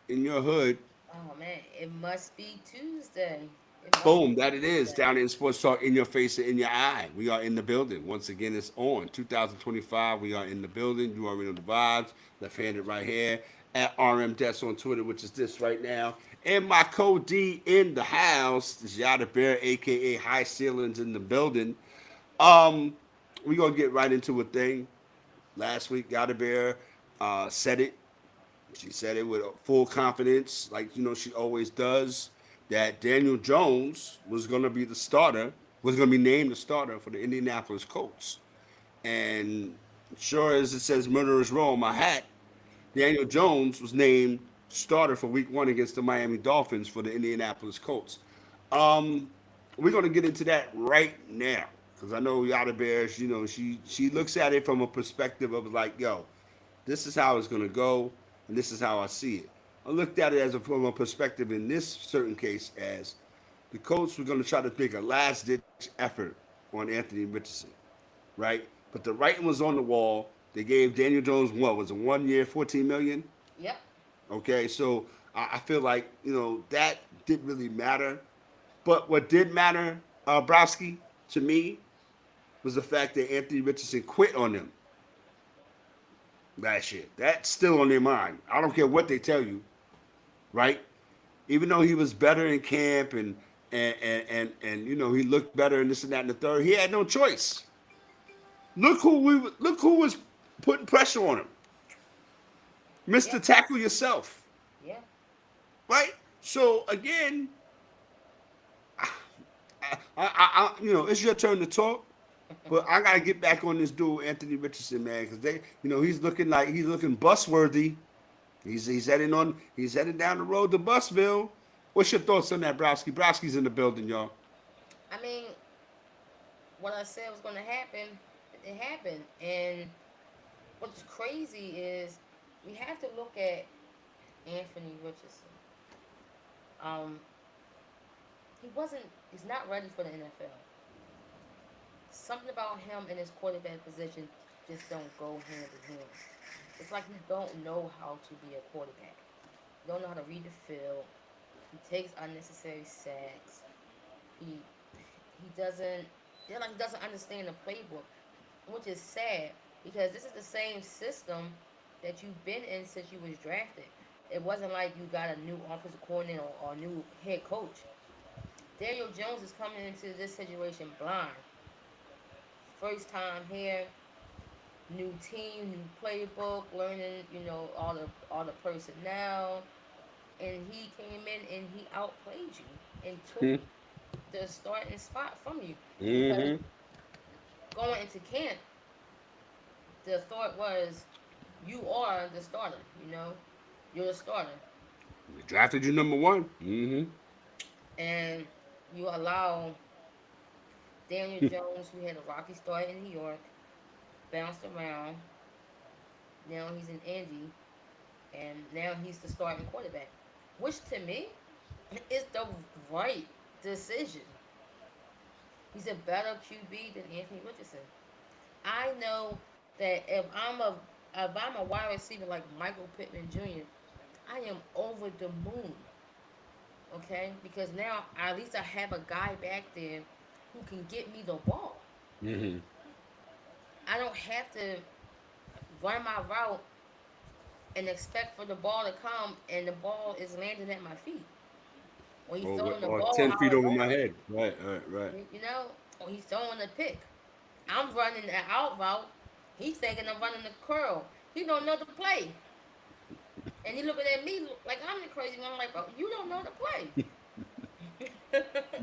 in your hood. Oh man, it must be Tuesday. It must be Boom, that it is. Tuesday. Down in Sports Talk, in your face and in your eye. We are in the building. Once again, it's on. 2025, we are in the building. You already know the vibes. Left handed right here. At RM Desk on Twitter, which is this right now. And my co D in the house. This is Yada Bear, aka High Ceilings in the building. Um, we gonna get right into a thing. Last week, Yada Bear said it. She said it with full confidence, like she always does, that Daniel Jones was going to be the starter, was going to be named the starter for the Indianapolis Colts. And sure as it says "Murderers Row" on my hat, Daniel Jones was named starter for Week 1 against the Miami Dolphins for the Indianapolis Colts. Um, we're going to get into that right now because I know Yada Bears. She looks at it from a perspective of like, yo, this is how it's going to go, and this is how I see it. I looked at it from a perspective in this certain case as the Colts were going to try to make a last ditch effort on Anthony Richardson, right? But the writing was on the wall. They gave Daniel Jones what was it, 1 year, 14 million. Yep. Okay, so I feel like that didn't really matter. But what did matter, Browski, to me, was the fact that Anthony Richardson quit on them last year. That's still on their mind. I don't care what they tell you, right? Even though he was better in camp and he looked better and this and that and the third, he had no choice. Look who was putting pressure on him. Yeah. Mr. Tackle yourself, Yeah. right? So again, it's your turn to talk. But I gotta get back on this dude, Anthony Richardson, man, because he's looking bus worthy. He's heading down the road to Busville. What's your thoughts on that, Browski? Browski's in the building, y'all. I mean, what I said was going to happen, it happened. And what's crazy is we have to look at Anthony Richardson. Um, he's not ready for the NFL. Something about him and his quarterback position just don't go hand in hand. It's like he don't know how to be a quarterback. He don't know how to read the field. He takes unnecessary sacks. He he doesn't he doesn't understand the playbook, which is sad because this is the same system that you've been in since you was drafted. It wasn't like you got a new offensive coordinator or a new head coach. Daniel Jones is coming into this situation blind. First time here, new team, new playbook, learning, all the personnel, and he came in and he outplayed you and took the starting spot from you because Mm-hmm. going into camp, the thought was you are the starter. You're the starter, We drafted you number one. Mm-hmm. and you allow Daniel Jones, who had a rocky start in New York, bounced around. Now he's in Indy, and now he's the starting quarterback, which to me is the right decision. He's a better QB than Anthony Richardson. I know that if I'm a wide receiver like Michael Pittman Jr., I am over the moon. Okay, because now at least I have a guy back there who can get me the ball. Mm-hmm. I don't have to run my route and expect for the ball to come and the ball is landing at my feet. When he's Over throwing the or ball 10 feet over my horizontal, head. Right. or he's throwing a pick. I'm running the out route. He's thinking I'm running the curl. He don't know the play. And he looking at me like I'm the crazy one. I'm like, bro, you don't know the play.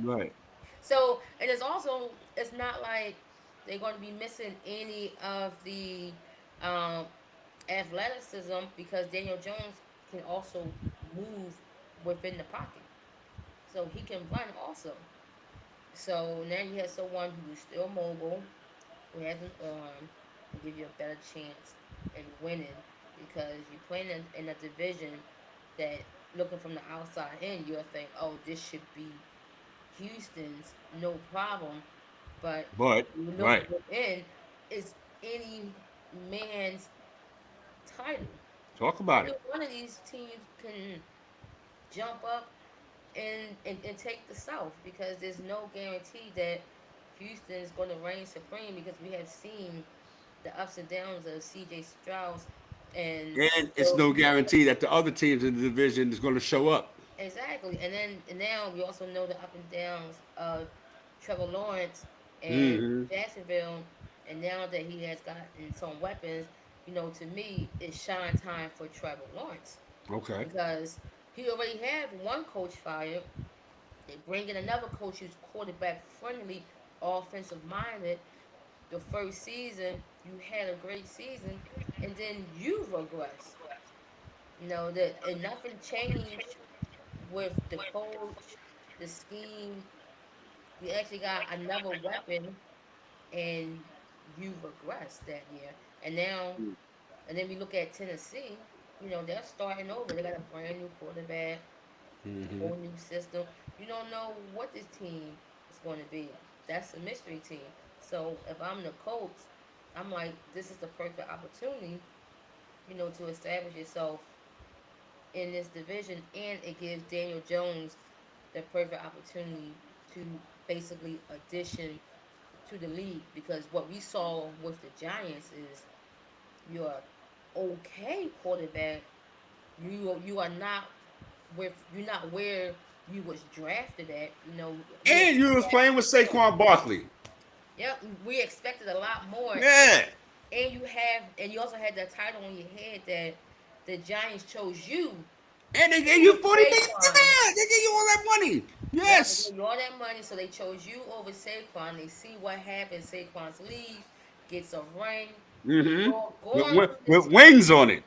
Right. So, and it's not like they're going to be missing any of the um, athleticism because Daniel Jones can also move within the pocket. So he can run also. So now you have someone who's still mobile, who has an arm, and give you a better chance in winning because you're playing in a division that looking from the outside in, you'll think, oh, this should be Houston's, no problem. But But you look right. within, it's any man's title. Talk about Any it. one of these teams can. jump up and take the South, because there's no guarantee that Houston is going to reign supreme, because we have seen the ups and downs of C.J. Strauss and And it's Bill no Belichick. guarantee that the other teams in the division is going to show up. Exactly, and now we also know the up and downs of Trevor Lawrence and Hmm. Jacksonville, and now that he has gotten some weapons, to me, it's shine time for Trevor Lawrence, Okay. because he already had one coach fired. They bring in another coach who's quarterback friendly, offensive minded. The first season, you had a great season, and then you regress. That and nothing changed with the coach, the scheme. We actually got another weapon, and you regressed that year. And now, and then we look at Tennessee. They're starting over. They got a brand new quarterback, Hmm. whole new system. You don't know what this team is going to be. That's a mystery team. So if I'm the coach, I'm like, this is the perfect opportunity, to establish yourself in this division, and it gives Daniel Jones the perfect opportunity to basically audition to the league, because what we saw with the Giants is you're okay quarterback. You are not you're not where you was drafted at. We And you was expect playing with Saquon Barkley. Yep, we expected a lot more, Yeah. and you also had that title on your head that the Giants chose you And they gave you over 40 million. Saquon. Yeah, they gave you all that money. Yep, they Yes. gave you all that money, so they chose you over Saquon. They see what happens. Saquon's leaves, gets a ring. Hmm. You're With, going with, for the with team. wings on it.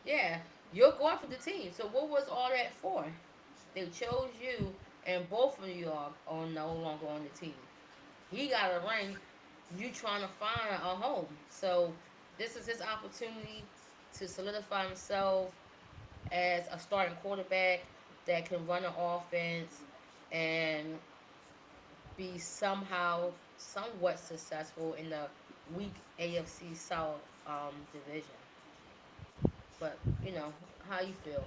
Yeah, you're going for the team. So what was all that for? They chose you, and both of you are no longer on the team. He got a ring. You trying to find a home. So this is his opportunity to solidify himself as a starting quarterback that can run an offense and be somehow somewhat successful in the weak AFC South division. But how you feel?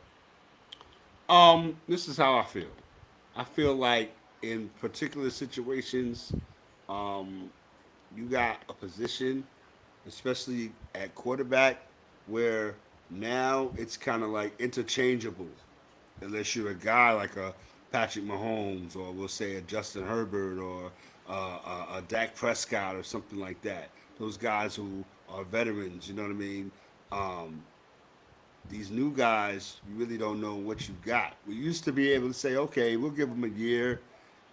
This is how I feel. I feel like in particular situations, you got a position, especially at quarterback, where now it's kind of like interchangeable. Unless you're a guy like a Patrick Mahomes, or we'll say a Justin Herbert, or a Dak Prescott, or something like that. Those guys who are veterans, you know what I mean? Um, these new guys, you really don't know what you got. We used to be able to say, okay, we'll give them a year,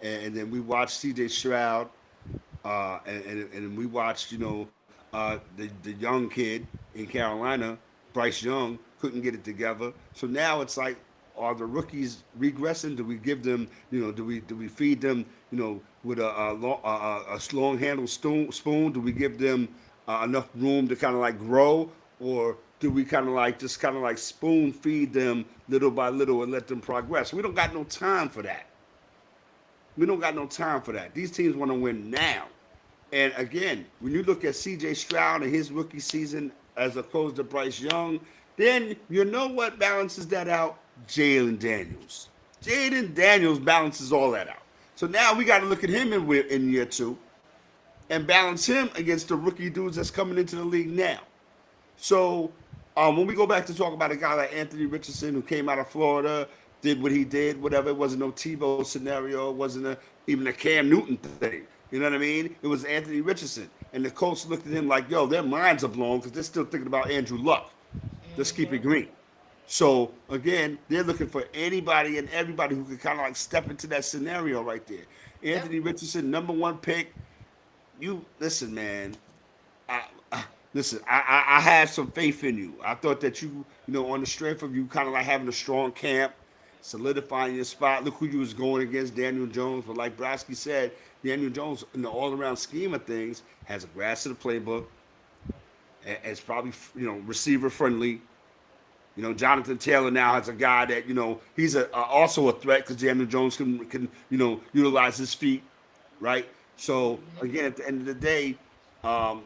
and then we watched C.J. Stroud, and we watched, the young kid in Carolina, Bryce Young, couldn't get it together. So now it's like, are the rookies regressing? Do we give them, do we feed them, with a long handled spoon? Do we give them enough room to kind of like grow, or do we kind of like just kind of like spoon feed them little by little and let them progress? We don't got no time for that. We don't got no time for that. These teams want to win now. And again, when you look at C.J. Stroud and his rookie season as opposed to Bryce Young, then you know what balances that out? Jalen Daniels. Jaden Daniels balances all that out. So now we got to look at him in year two and balance him against the rookie dudes that's coming into the league now. So when we go back to talk about a guy like Anthony Richardson, who came out of Florida, did what he did, whatever, it wasn't no Tebow scenario, it wasn't even a Cam Newton thing. You know what I mean? It was Anthony Richardson. And the coach looked at him like, yo, their minds are blown because they're still thinking about Andrew Luck. Let's keep it Mm-hmm. green. So again, they're looking for anybody and everybody who could kind of like step into that scenario right there. Yep. Anthony Richardson, number one pick. You listen, man. I, listen, I had some faith in you. I thought that on the strength of you kind of like having a strong camp, solidifying your spot. Look who you was going against, Daniel Jones. But like Brasky said, Daniel Jones, in the all-around scheme of things, has a grasp of the playbook. It's probably receiver friendly. Jonathan Taylor now has a guy that he's also a threat because Daniel Jones can utilize his feet, right? So Mm-hmm. again, at the end of the day, um,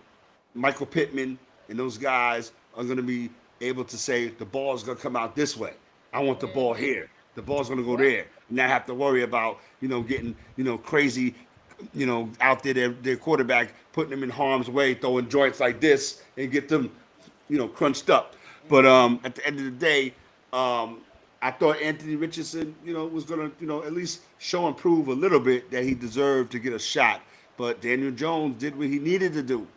Michael Pittman and those guys are going to be able to say the ball is going to come out this way. I want the ball Mm-hmm. here. The ball's going to go Yeah. there, and not have to worry about getting crazy, out there their quarterback putting them in harm's way, throwing joints like this and get them crunched up. But Mm-hmm. at the end of the day, I thought Anthony Richardson, was gonna, at least show and prove a little bit that he deserved to get a shot. But Daniel Jones did what he needed to do,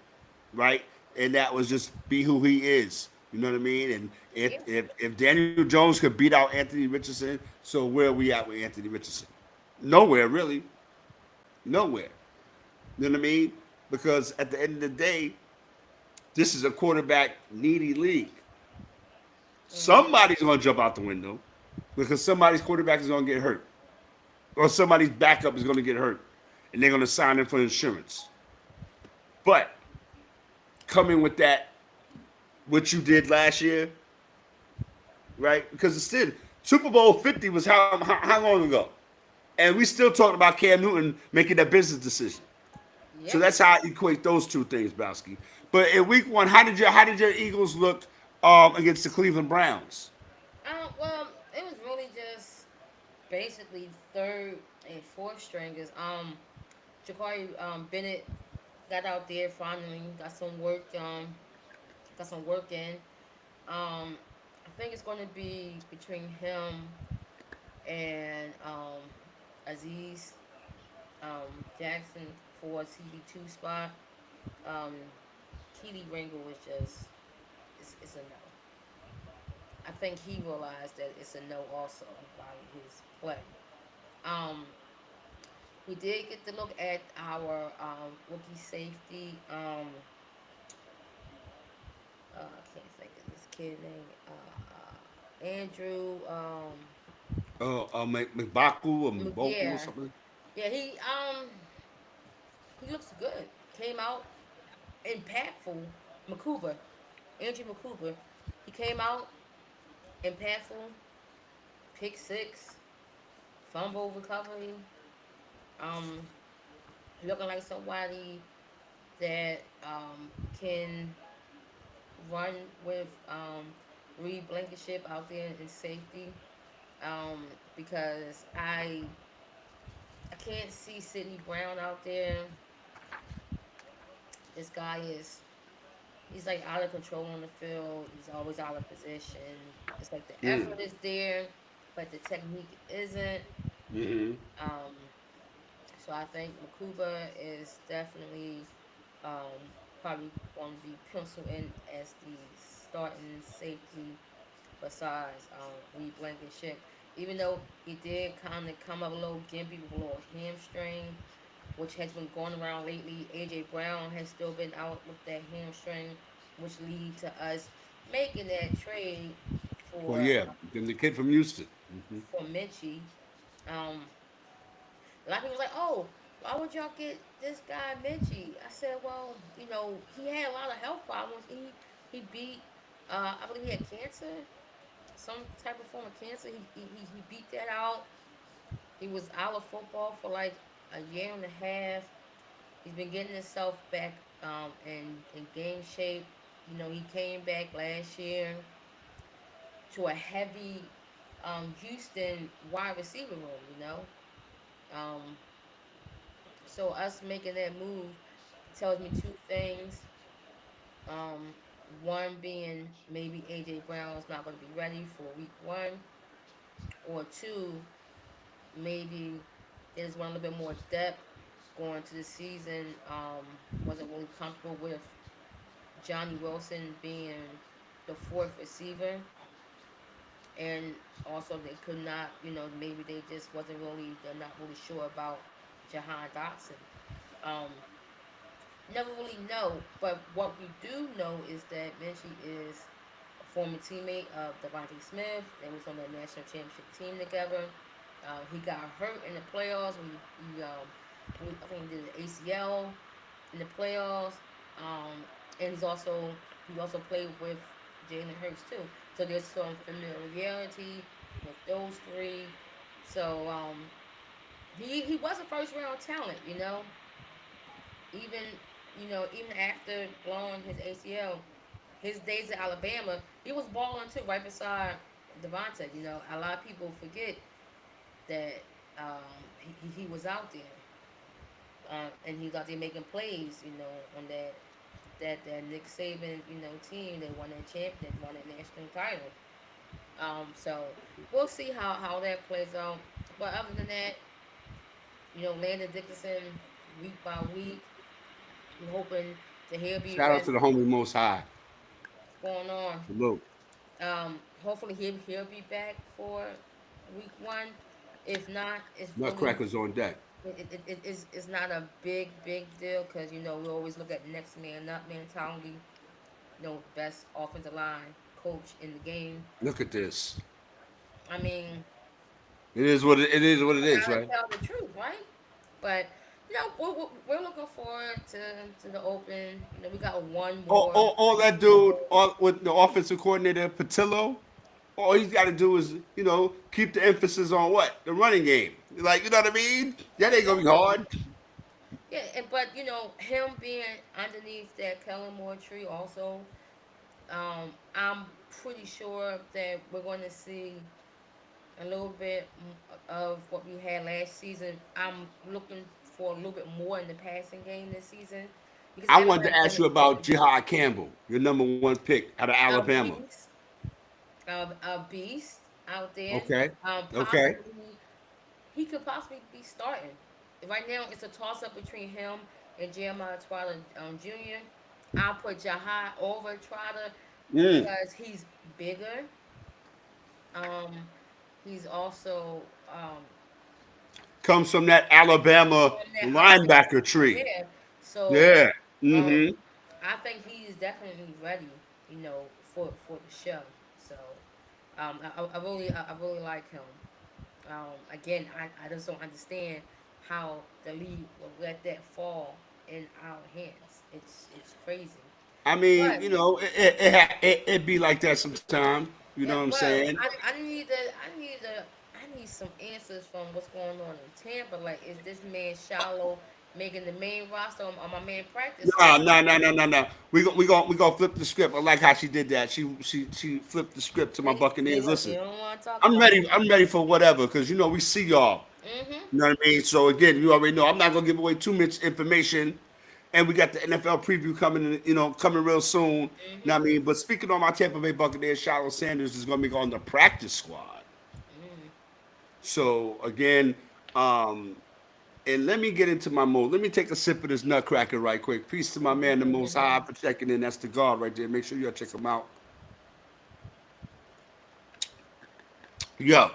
right? And that was just be who he is. You know what I mean? And Yeah. if Daniel Jones could beat out Anthony Richardson, so where are we at with Anthony Richardson? Nowhere really. Nowhere. You know what I mean? Because at the end of the day, this is a quarterback needy league. Mm-hmm. Somebody's going to jump out the window because somebody's quarterback is going to get hurt, or somebody's backup is going to get hurt, and they're going to sign him for insurance. But coming with that, what you did last year, right? Because it's still Super Bowl 50 was how long ago, and we still talking about Cam Newton making that business decision. So Yeah. that's how I equate those two things, Bowski. But in week one, how did your Eagles look against the Cleveland Browns? Well, it was really just basically third and fourth stringers. Ja'Cory Bennett got out there finally, got some work in. I think it's going to be between him and Aziz Jackson for CB2 spot. Um, Keely Ringo is just it's a no. I think he realized that it's a no also by his play. Um, we did get to look at our rookie safety. I can't think of this kid name. Andrew. McBaku or Mboku or Yeah, something. yeah. He looks good. Came out impactful. McCooper, Andrew McCooper. He came out impactful. Pick six, fumble recovery. Um, looking like somebody that can run with Reed Blankenship out there in safety. Because I can't see Sidney Brown out there. This guy is he's like out of control on the field. He's always out of position. It's like the Mm. effort is there, but the technique isn't. Mm-hmm. Um, so I think Makuba is definitely probably going to be penciled in as the starting safety besides Reed Blankenship. Even though he did kind of come up a little gimpy with a little hamstring, which has been going around lately. AJ Brown has still been out with that hamstring, which lead to us making that trade Well, for yeah, then the kid from Houston. Mm-hmm. for Minchie. Um, a lot of people was like, "Oh, why would y'all get this guy Minchie?" I said, "Well, he had a lot of health problems. He beat, I believe he had cancer, some type of form of cancer. He beat that out. He was out of football for like a year and a half. He's been getting himself back in game shape. He came back last year to a heavy Houston wide receiver room. Um, so us making that move tells me two things. Um, one being maybe AJ Brown is not going to be ready for week one, or two, maybe they just want a little bit more depth going to the season. Wasn't really comfortable with Johnny Wilson being the fourth receiver, and also they could not, maybe they just wasn't really, they're not really sure about Jahan Dotson. Um, Never really know, but what we do know is that Minchie is a former teammate of Devontae Smith. They was on the national championship team together. He got hurt in the playoffs when I think he did an ACL in the playoffs. Um, and he also played with Jalen Hurts too. So there's some familiarity with those three. So he was a first round talent, even even after blowing his ACL, his days at Alabama, he was balling too, right beside Devontae. A lot of people forget that he was out there, and he was out there making plays. On that Nick Saban team that won that won that national title. So we'll see how that plays out. But other than that, Landon Dickinson, week by week, I'm hoping that he'll be Shout out ready. to the homie Most High. What's going on? Salute. Hopefully he'll be back for week one. If not, it's really Nutcrackers on deck. it's not a big deal because we always look at next man up mentality. Best offensive line coach in the game. Look at this. I mean, It is what it I is, gotta right? tell the truth, right? But we're looking forward to the open. We got one more. All that dude, with the offensive coordinator Patillo, all he's got to do is, keep the emphasis on what? The running game. Like, you know what I mean? That ain't gonna be hard. Yeah, but him being underneath that Kellen Moore tree also, I'm pretty sure that we're going to see a little bit of what we had last season. I'm looking for a little bit more in the passing game this season because I wanted to everybody's ask going you to about Jihad Campbell, your number one pick out of a Alabama. beast, a beast out there. Okay. Okay. Possibly he could possibly be starting. Right now, it's a toss up between him and Jeremiah Trotter Jr. I'll put Jahai over Trotter Mm. because he's bigger. Um, he's also Comes from that Alabama from that Alabama. linebacker tree. Yeah. So Yeah. um, Mm-hmm. I think he is definitely ready. For the show. So I really like him. Again, I just don't understand how the league will let that fall in our hands. It's crazy. I mean, But it be like that sometimes. You know yeah, what I'm but saying? I need some answers from what's going on in Tampa. Like, is this man Shallow making the main roster or my man practice No, squad? no, no, no, no, no. We gonna flip the script. I like how she did that. She flipped the script to my Buccaneers. You Listen, don't want to talk I'm about ready. I'm ready for whatever because we see y'all. it. Mhm. You know what I mean? So again, you already know I'm not gonna give away too much information. And we got the NFL preview coming, coming real soon. You know what I Mhm. mean? But speaking on my Tampa Bay Buccaneers, Shiloh Sanders is gonna be on the practice squad. Mhm. So again, um, and let me get into my mode. Let me take a sip of this nutcracker right quick. Peace to my man, the Most High, for checking in. That's the guard right there. Make sure y'all check him out. Yo,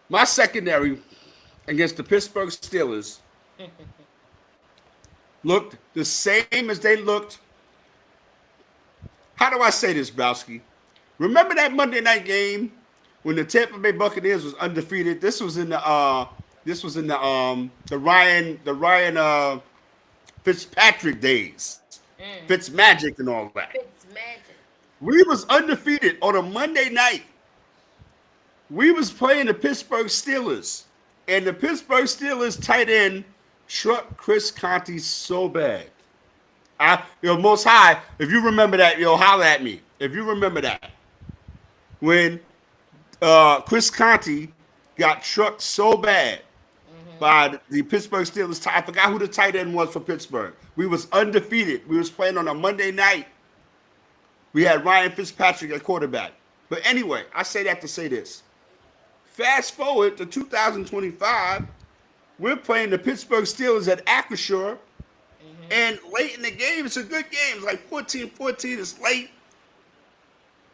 my secondary against the Pittsburgh Steelers looked the same as they looked. How do I say this, Browski? Remember that Monday night game when the Tampa Bay Buccaneers was undefeated? This was in the Ryan Fitzpatrick days, Mm. Fitzmagic and all that. Fitz magic. We was undefeated on a Monday night. We was playing the Pittsburgh Steelers, and the Pittsburgh Steelers tight end struck Chris Conti so bad. Most high. If you remember that, holler at me. If you remember that, when Chris Conti got struck so bad Mhm. by the Pittsburgh Steelers. I forgot who the tight end was for Pittsburgh. We was undefeated. We was playing on a Monday night. We had Ryan Fitzpatrick at quarterback. But anyway, I say that to say this. Fast forward to 2025, we're playing the Pittsburgh Steelers at Acrisure. Mhm. And late in the game, it's a good game. It's like 14-14. It's late.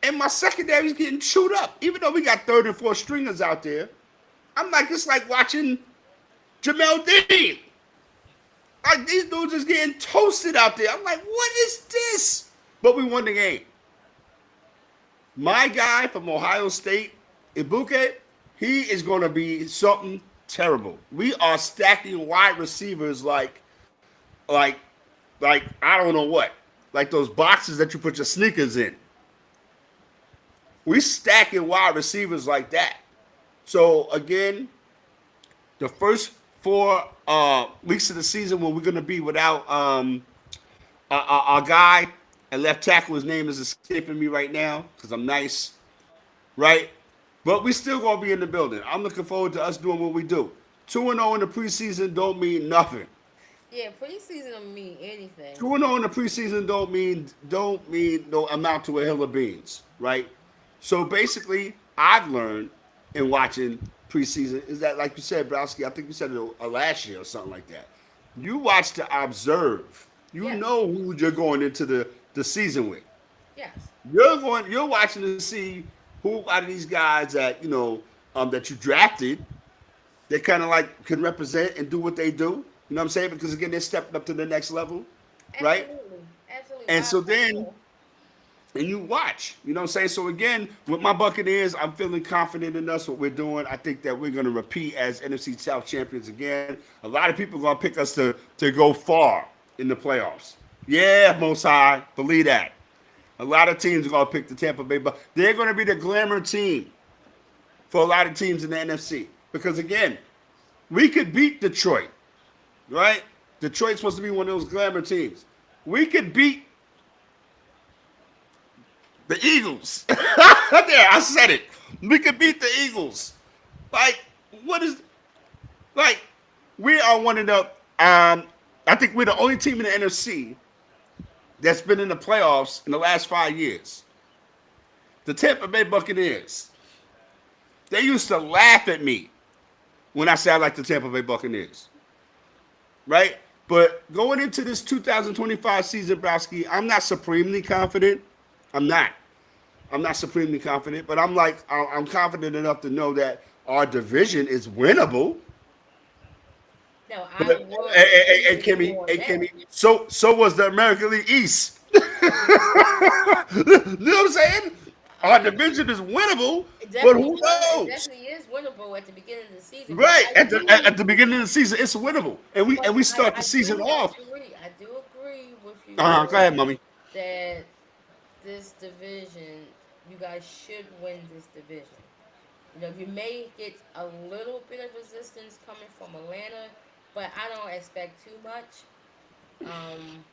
And my secondary's getting chewed up. Even though we got third and fourth stringers out there, I'm like, it's like watching Jamel Dean. Like, these dudes is getting toasted out there. I'm like, what is this? But we won the game. My guy from Ohio State, Ibuke, he is going to be something terrible. We are stacking wide receivers like, like I don't know what, like those boxes that you put your sneakers in. We stacking wide receivers like that. So again, the first 4 weeks of the season when we're going to be without our guy at left tackle, his name is escaping me right now because I'm nice, right? But we still gonna be in the building. I'm looking forward to us doing what we do. 2-0 in the preseason don't mean nothing. Yeah, preseason don't mean anything. 2-0 in the preseason don't amount to a hill of beans, right? So basically, I've learned in watching preseason is that, like you said, Browski, I think you said it last year or something like that. You watch to observe. You Yes, know who you're going into the season with. yes. You're watching to see who out of these guys that that you drafted they kind of like can represent and do what they do. You know what I'm saying? Because again, they're stepping up to the next level, right? Absolutely, absolutely. And so I then, know. and you watch. You know what I'm saying? So again, with my Buccaneers, I'm feeling confident in us what we're doing. I think that we're going to repeat as NFC South champions again. A lot of people are going to pick us to go far in the playoffs. Yeah, Most High, believe that. A lot of teams are going to pick the Tampa Bay Bucks. They're going to be the glamour team for a lot of teams in the NFC. Because again, we could beat Detroit, right? Detroit's supposed to be one of those glamour teams. We could beat the Eagles. There, I said it. We could beat the Eagles. Like, what is like? We are one of the. I think we're the only team in the NFC that's been in the playoffs in the last 5 years. The Tampa Bay Buccaneers. They used to laugh at me when I say I like the Tampa Bay Buccaneers, right? But going into this 2025 season, Browski, I'm not supremely confident. I'm not. I'm not supremely confident, but I'm confident enough to know that our division is winnable. No, But I would hey, agree with you Kimmy, on hey that. Kimmy, so was the American League East. You know what I'm saying? Our Um, division is winnable, it but definitely who was. It knows? definitely is winnable at the beginning of the season, but Right I at do. the beginning of the season, it's winnable, and we But and we start the I season do off. agree. I do agree with you Go though ahead, mommy. that this division, you guys should win this division. You know, you may get a little bit of resistance coming from Atlanta, but I don't expect too much. Um,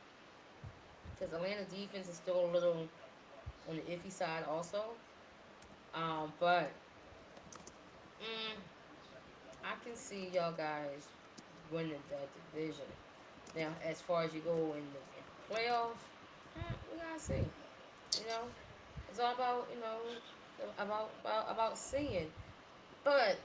because Atlanta defense is still a little on the iffy side also. But mm, I can see y'all guys winning that division. Now, as far as you go in the playoffs, we gotta see. You know, it's all about about seeing. But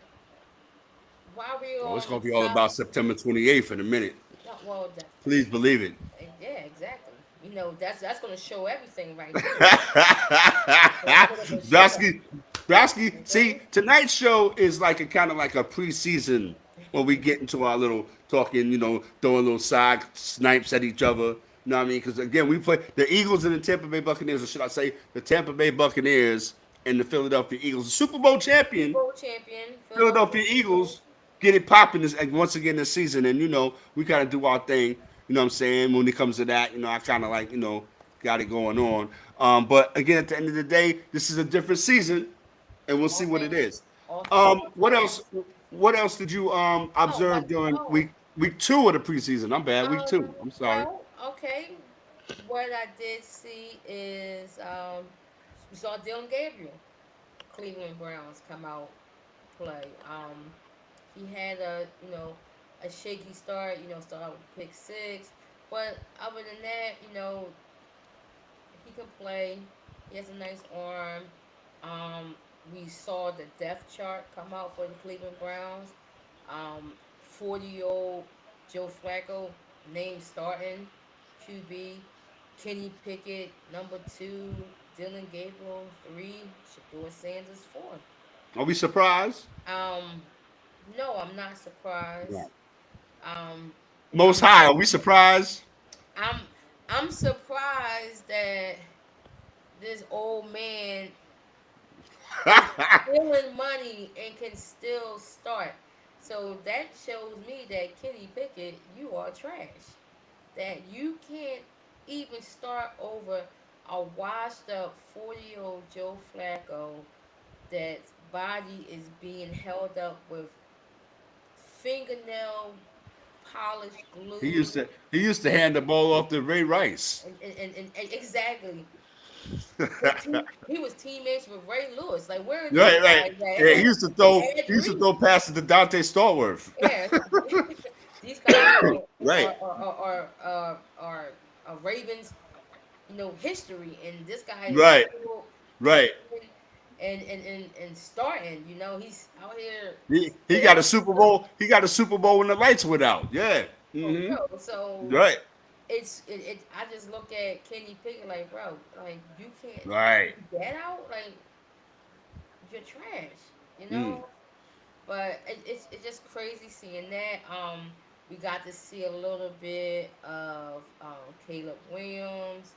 while we're Oh, it's on the gonna be all top, about September 28th in a minute. not well, Please believe it. yeah, exactly. You know, that's gonna show everything right there. That's gonna show that. Browski, Browski. Okay. See, tonight's show is like a kind of like a preseason when we get into our little talking, throwing little side snipes at each other. You know what I mean? Because again, we play the Eagles and the Tampa Bay Buccaneers, or should I say, the Tampa Bay Buccaneers and the Philadelphia Eagles, the Super Bowl Super champion Bowl champion, Philadelphia Philadelphia Eagles. Eagles get it popping this once again this season, and we kind of do our thing. You know what I'm saying? When it comes to that, I kind of like got it going on. But again, at the end of the day, this is a different season, and we'll see All what it things, is. all things must What pass. else? What else did you Oh, observe during week two of the preseason? I'm bad. Week two. I'm sorry. well, okay. What I did see is we saw Dylan Gabriel, Cleveland Browns, come out play. He had a shaky start. Start out with pick six, but other than that, he can play. He has a nice arm. Um, we saw the depth chart come out for the Cleveland Browns. 40-year-old Joe Flacco named starting QB. Kenny Pickett number two. Dylan Gabriel three. Shador Sanders four. Are we surprised? Um, no, I'm not Yeah. surprised. Um, Most I'm High. Are we surprised? I'm I'm surprised that this old man is stealing money and can still start. So that shows me that Kenny Pickett, you are trash. That you can't even start over a washed up 40-year-old Joe Flacco that body is being held up with fingernail polish He glue used to hand the ball off to Ray Rice. and exactly. He was teammates with Ray Lewis. Like, where are these Right, right. guys Yeah, at? he Ed used to Reed. throw passes to Dante Stallworth. Yeah, these guys Right, are Ravens, history, and this guy is right, still right. playing and starting. He's out here He got a still. Super Bowl. He got a Super Bowl when the lights went out. Yeah. For Hmm. real. So Right. I just look at Kenny Pickett like, bro, like you can't Right. do that out, like you're trash, you Mm. know. But it's just crazy seeing that. We got to see a little bit of Caleb Williams.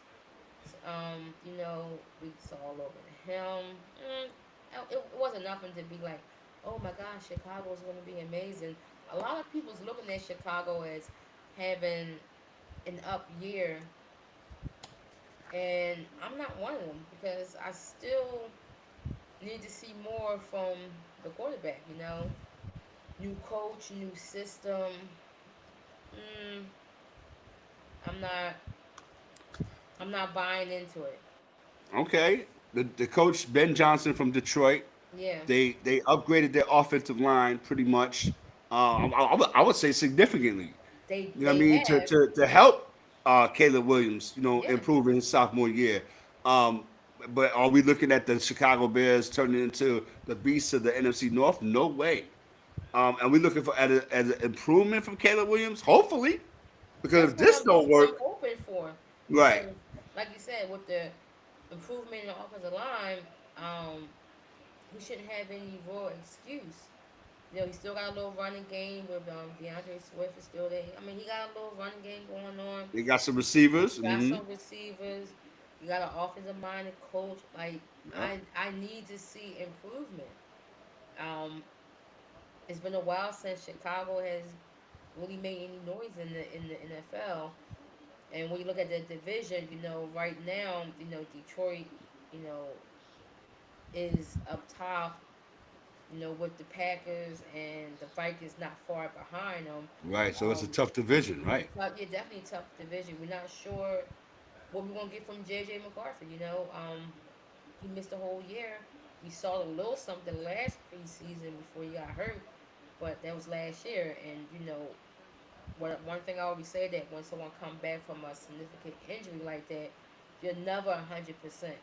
We saw a little bit of him. It wasn't nothing to be like, oh my gosh, Chicago's going to be amazing. A lot of people's looking at Chicago as having an up year, and I'm not one of them because I still need to see more from the quarterback. New coach, new system. Mm, I'm not. I'm not buying into it. Okay. The coach Ben Johnson from Detroit. Yeah, They upgraded their offensive line pretty much. I would say significantly. they You know what I they mean? have. To help Caleb Williams, Yeah, improve in his sophomore year. Um, but are we looking at the Chicago Bears turning into the beasts of the NFC North? No way. And we looking for as an improvement from Caleb Williams? Hopefully, because if this that's don't what I'm work, hoping for. right? Because, like you said, with the improvement in the offensive line, um, he shouldn't have any real excuse. He still got a little running game with DeAndre Swift is still there. I mean, he got a little running game going on. They got some receivers. You got Mm-hmm. some receivers. You got an offensive minded coach. Like Yeah. I need to see improvement. Um, it's been a while since Chicago has really made any noise in the NFL. And when you look at the division, right now, Detroit, you know, is up top. With the Packers and the Vikings not far behind them. Right. So it's a Um, tough division, right? yeah, definitely a tough division. We're not sure what we're gonna get from JJ McCarthy. He missed a whole year. We saw a little something last preseason before he got hurt, but that was last year. And one thing I always say that when someone come back from a significant injury like that, you're never 100%.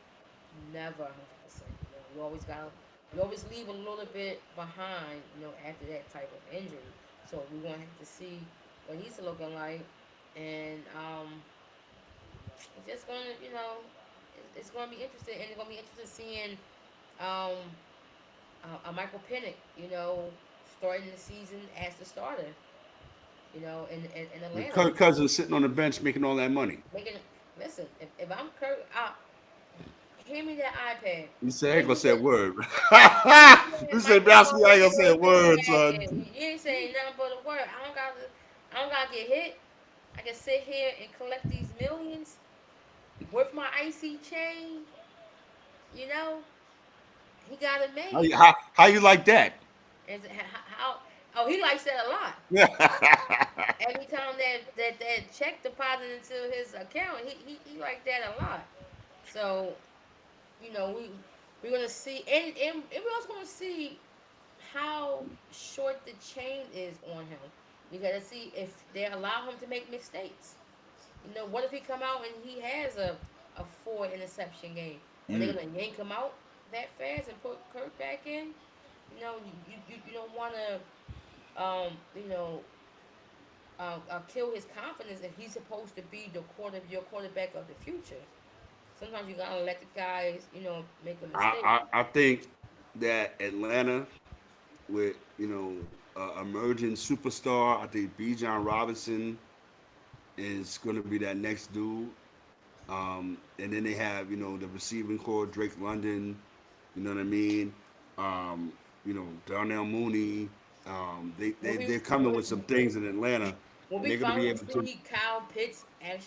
Never 100%. You always leave a little bit behind. After that type of injury. So we're gonna have to see what he's looking like, and it's just gonna it's gonna be interesting, and it's gonna be interesting seeing um a Michael Penix, starting the season as the starter, in And Atlanta. Kirk Cousins sitting on the bench making all that money. Making Listen, if I'm Kirk, hand me that iPad. You say I Where ain't gonna you say a been? word. You said You say Michael Browski, I ain't gonna Where say a you been word, at? son. You ain't saying nothing but a word. I don't gotta get hit. I can sit here and collect these millions with my icy chain. You know, he got it made. How you like that? And how? Oh, he likes that a lot. Every time that check deposited into his account, he liked that a lot. So we're gonna see, and we're also gonna see how short the chain is on him. We gotta see if they allow him to make mistakes. What if he come out and he has a four interception game? Are they gonna yank him out that fast and put Kirk back in? You don't want to you know kill his confidence if he's supposed to be your quarterback of the future. Sometimes you gotta let the guys make a mistake. I think that Atlanta with emerging superstar. I think B. John Robinson is going to be that next dude. And then they have the receiving core Drake London. You know what I mean? Um, Darnell Mooney. When we They're coming when, with some things in Atlanta, when and we they're going to be finally able to. see Kyle Pitts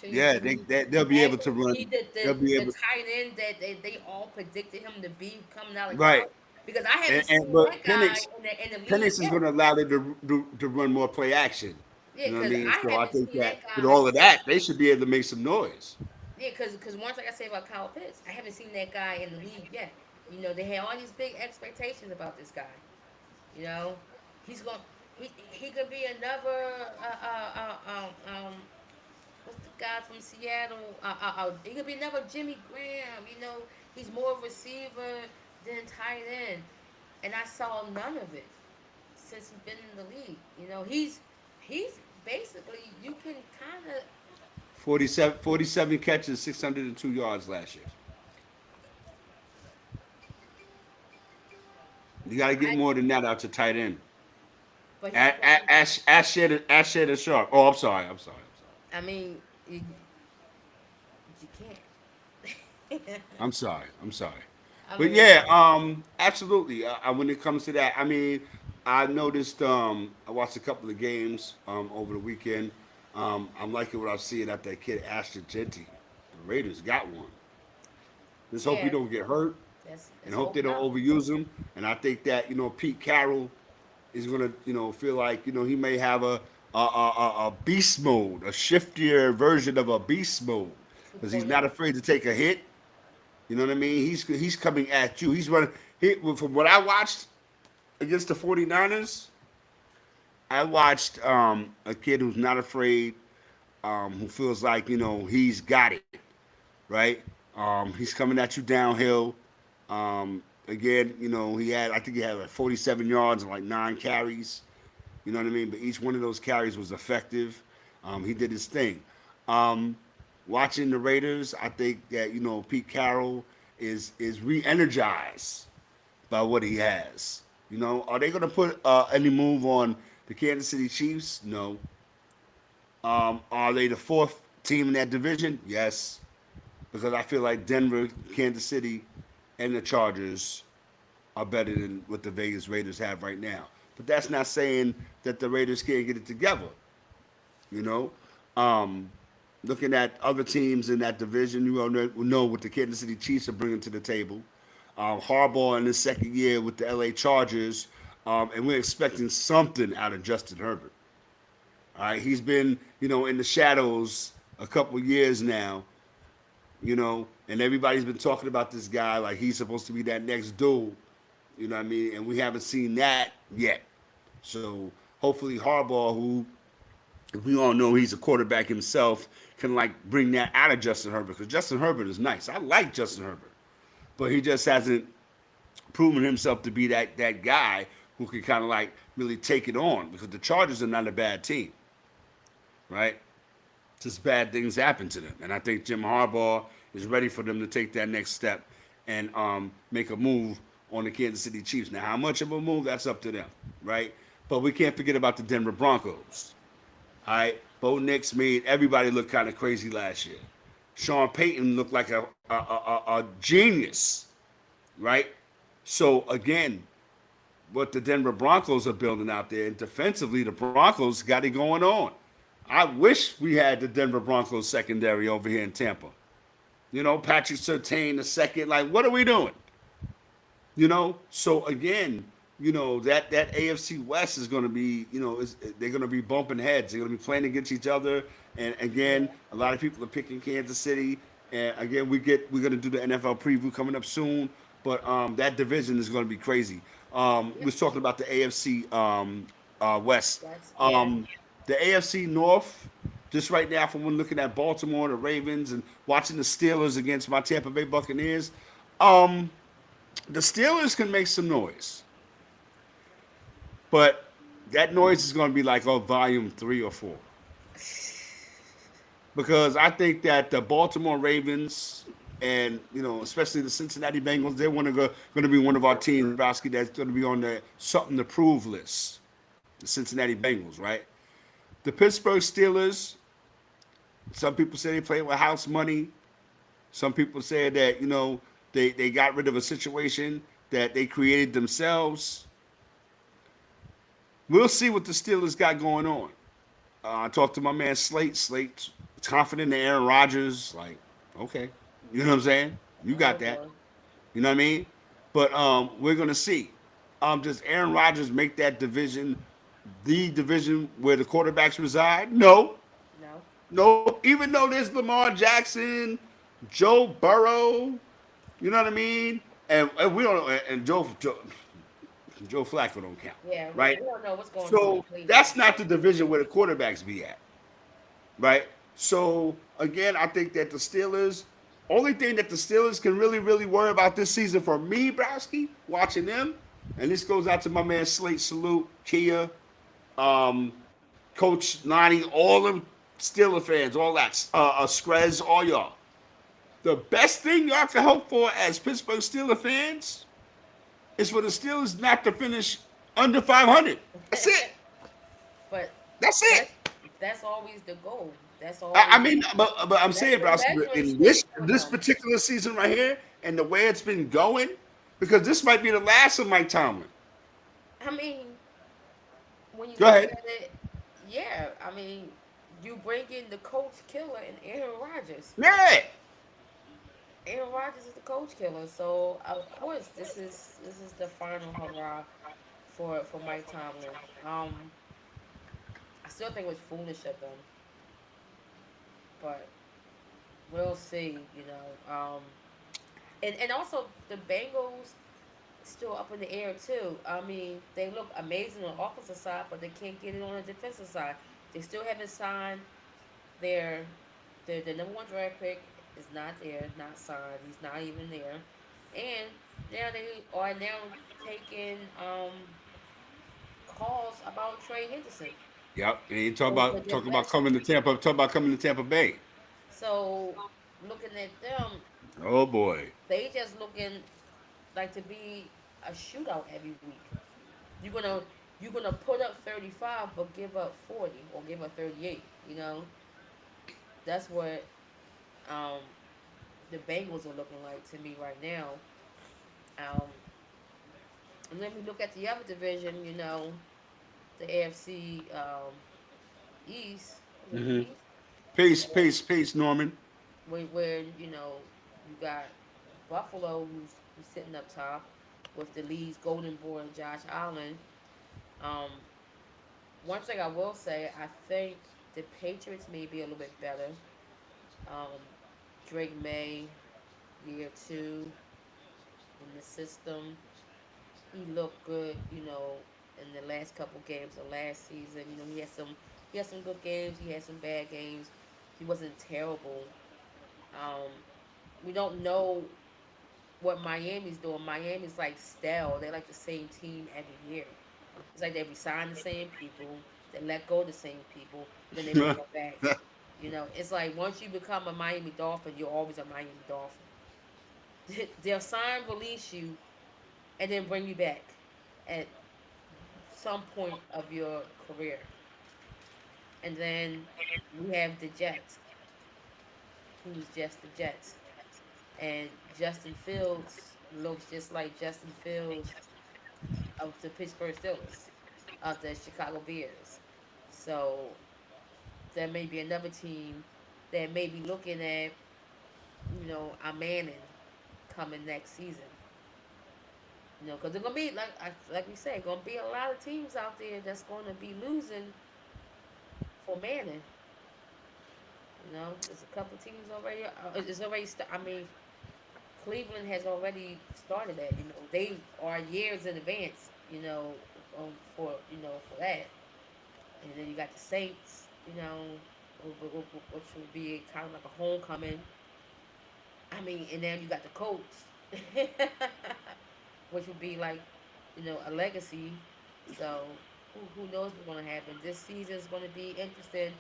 Yeah, they'll be able to actually be run. They'll be the able. tight end that they all predicted him to be coming out of Right. college, because I haven't And seen that but guy Penix in the league Penix is yet. going to allow them to run more play action. Yeah, You know what I because mean? I So I haven't think seen that that with guy all of until that, they should be able to make some noise. Yeah, because once, like I say about Kyle Pitts, I haven't seen that guy in the league yet. You know, they had all these big expectations about this guy. You know, he's going. He could be another. What's the guy from Seattle? He could be another Jimmy Graham. You know, he's more receiver than tight end, and I saw none of it since he's been in the league. You know, he's basically, you can kind of, 47 catches, 602 yards last year. You got to get I more than that out your tight end. but he's supposed to. Ash Shannon Sharp. Oh, I'm sorry. I'm sorry. I'm sorry. I mean, you can't. I'm sorry. I'm sorry. I But mean, yeah, absolutely. When it comes to that, I mean, I noticed. I watched a couple of games over the weekend. I'm liking what I'm seeing out that kid Ashton Genty. The Raiders got one. Just hope he yeah, don't get hurt, and let's hope they hope don't not. overuse him. And I think that Pete Carroll is gonna feel like he may have a beast mode, a shiftier version of a beast mode, because he's 2.0. not afraid to take a hit. You know what I mean? He's coming at you. He's running. From what I watched against the 49ers, I watched a kid who's not afraid, who feels like he's got it, right? He's coming at you downhill. Again, I think he had like 47 yards and like 9 carries. You know what I mean? But each one of those carries was effective. He did his thing. Um, Watching the Raiders, I think that Pete Carroll is re-energized by what he has. Are they going to put any move on the Kansas City Chiefs? No. Are they the fourth team in that division? Yes, because I feel like Denver, Kansas City, and the Chargers are better than what the Vegas Raiders have right now. But that's not saying that the Raiders can't get it together. You know, um, Looking at other teams in that division, you all know what the Kansas City Chiefs are bringing to the table. Harbaugh in his second year with the LA Chargers, and we're expecting something out of Justin Herbert. All right, he's been in the shadows a couple of years now, and everybody's been talking about this guy like he's supposed to be that next dude. You know what I mean? And we haven't seen that yet. So hopefully Harbaugh, who we all know he's a quarterback himself, can like bring that out of Justin Herbert, because Justin Herbert is nice. I like Justin Herbert, but he just hasn't proven himself to be that guy who can kind of like really take it on, because the Chargers are not a bad team, right? Just bad things happen to them, and I think Jim Harbaugh is ready for them to take that next step and make a move on the Kansas City Chiefs. Now, how much of a move, that's up to them, right? But we can't forget about the Denver Broncos. All right, Bo Nix made everybody look kind of crazy last year. Sean Payton looked like a genius, right? So again, what the Denver Broncos are building out there, and defensively, the Broncos got it going on. I wish we had the Denver Broncos secondary over here in Tampa. Patrick Surtain the second. Like, what are we doing? So again, that AFC West is going to be, they're going to be bumping heads. They're going to be playing against each other. And again, a lot of people are picking Kansas City. And again, we're going to do the NFL preview coming up soon. But that division is going to be crazy. We Yep. was talking about the AFC West. Yeah. The AFC North, just right now, from when looking at Baltimore, the Ravens, and watching the Steelers against my Tampa Bay Buccaneers, um, the Steelers can make some noise. But that noise is going to be like volume 3 or 4, because I think that the Baltimore Ravens and especially the Cincinnati Bengals, they're going to be one of our teams, Browski, that's going to be on the something to prove list. The Cincinnati Bengals, right? The Pittsburgh Steelers. Some people say they play with house money. Some people say that they got rid of a situation that they created themselves. We'll see what the Steelers got going on. I talked to my man Slate. Slate's confident in Aaron Rodgers. Like, okay, you know what I'm saying? You Oh got that. boy. You know what I mean? But we're gonna see. Does Aaron Rodgers make that division the division where the quarterbacks reside? No, No. no. Even though there's Lamar Jackson, Joe Burrow, you know what I mean? And we don't and Joe Flacco don't count, Yeah, right? we don't know what's going on in So Cleveland. that's not the division where the quarterbacks be at, right? So again, I think that the Steelers, only thing that the Steelers can really worry about this season for me, Browski, watching them, and this goes out to my man Slate Salute, Kia, um, Coach Lonnie, all them Steeler fans, all that, Screz, all y'all. The best thing y'all can hope for as Pittsburgh Steelers fans is for the Steelers not to finish under 500. That's it. But That's that's it. that's always the goal. That's I always mean, but I'm that's saying, the bro, measuring in stick for this them. particular season right here, and the way it's been going, because this might be the last of Mike Tomlin. I mean, when you Go look ahead. at it, yeah. I mean, you bring in the coach killer and Aaron Rodgers. Yeah. Aaron Rodgers is the coach killer, so of course this is the final hurrah for Mike Tomlin. I still think it was foolish of them, but we'll see. And also the Bengals still up in the air too. I mean, they look amazing on the offensive side, but they can't get it on the defensive side. They still haven't signed their their number one draft pick is not there, not signed. He's not even there, and now they are now taking calls about Trey Henderson. Yep. And you Over their talk about best. coming to Tampa. Talk about coming to Tampa Bay. So looking at them, Oh boy. they just looking like to be a shootout every week. You're gonna you're gonna put up 35 but give up 40 or give up 38. That's what um, the Bengals are looking like to me right now. Um, and then we look at the other division. The AFC East. Was it the Mm-hmm. East? Peace, Norman. Where you got Buffalo who's sitting up top with the Lee's Golden Boy and Josh Allen. Um, One thing I will say, I think the Patriots may be a little bit better. Um, Drake May, year two in the system, he looked good. In the last couple games of last season. He had some good games. He had some bad games. He wasn't terrible. Um, we don't know what Miami's doing. Miami's like stale. They're like the same team every year. It's like they resign the same people, they let go of the same people, then they bring them back. It's like once you become a Miami Dolphin, you're always a Miami Dolphin. They'll sign, release you, and then bring you back at some point of your career. And then we have the Jets, who's just the Jets. And Justin Fields looks just like Justin Fields of the Pittsburgh Steelers, of the Chicago Bears. So there may be another team that may be looking at, a Manning coming next season. Because they're gonna be like we said, gonna be a lot of teams out there that's gonna be losing for Manning. There's a couple teams already. It's already. I mean, Cleveland has already started that. They are years in advance. For that. And then you got the Saints. Which will be kind of like a homecoming. I mean, and then you got the Colts, which would be like, a legacy. So who knows what's going to happen? This season is going to be interesting.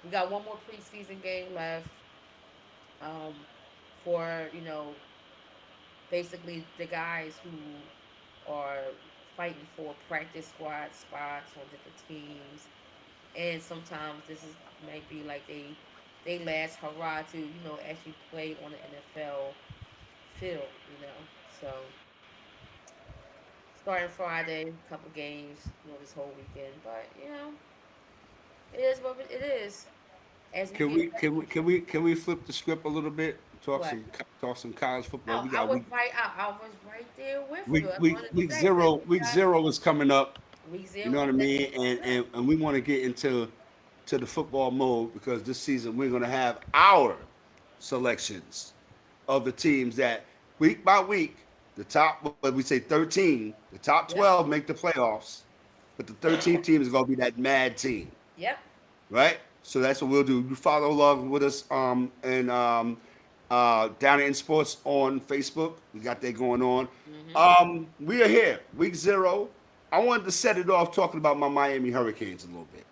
We got one more preseason game left. Um, for basically the guys who are fighting for practice squad spots on different teams, and sometimes this is might be like they last hurrah to actually play on the NFL field. So starting Friday, couple games, this whole weekend, but it is what it is. As we get Can we flip the script a little bit? what Talk some college football. I, We I got was right. I was right there with you. I wanted to week say that zero we week got zero is coming up. week You know zero what I next mean? week coming up. And we want to get into the football mode because this season we're gonna have our selections of the teams that week by week, the top, what we say 13, the top Yep. 12 make the playoffs, but the 13th team is going to be that mad team, Yep. right? So that's what we'll do. You follow along with us and down in sports on Facebook. We got that going on. Mhm. We are here, week 0. I wanted to set it off talking about my Miami Hurricanes a little bit.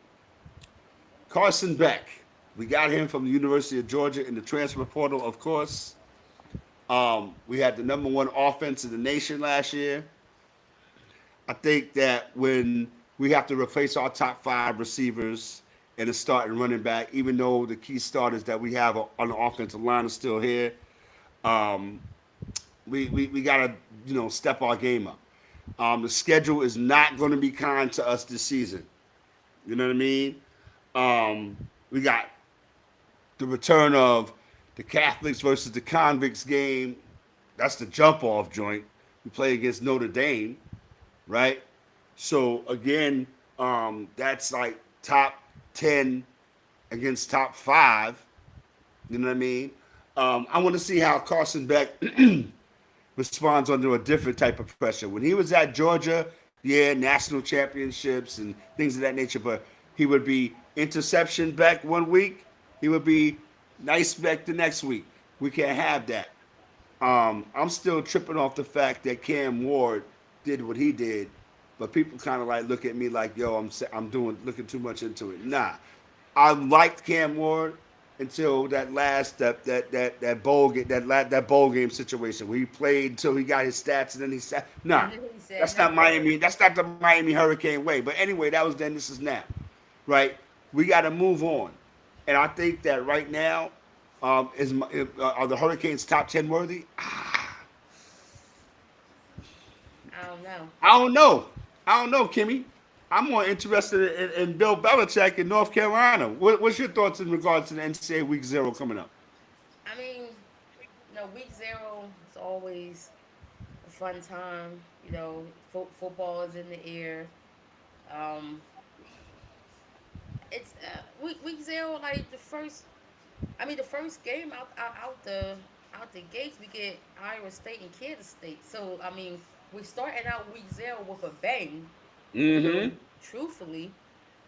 Carson Beck, we got him from the University of Georgia in the transfer portal, of course. We had the number one offense in the nation last year. I think that when we have to replace our top 5 receivers and a starting running back, even though the key starters that we have on the offensive line are still here, um, we got to step our game up. The schedule is not going to be kind to us this season. You know what I mean? We got the return of the Catholics versus the Convicts game. That's the jump off joint. We play against Notre Dame, right? So again, that's like top 10 against top 5. You know what I mean? I want to see how Carson Beck responds under a different type of pressure. When he was at Georgia, yeah, national championships and things of that nature, but he would be interception Beck one week, he would be nice Beck the next week. We can't have that. I'm still tripping off the fact that Cam Ward did what he did, but people kind of like look at me like, yo, I'm doing looking too much into it. Nah, I liked Cam Ward until that last that bowl game that bowl game situation where he played until he got his stats and then he sat. Nah, And then he said, that's "No." not Miami. That's not the Miami Hurricane way. But anyway, that was then. This is now, right? We got to move on, and I think that right now, are the Hurricanes top 10 worthy? I don't know. I don't know. I don't know, Kimmy. I'm more interested in Bill Belichick in North Carolina. What's your thoughts in regards to the NCAA Week 0 coming up? I mean, week 0 is always a fun time. Football is in the air. Um, it's week 0, like the first. I mean, the first game out the gates, we get Iowa State and Kansas State. So I mean, we're starting out week 0 with a bang. You know, Mm-hmm. truthfully,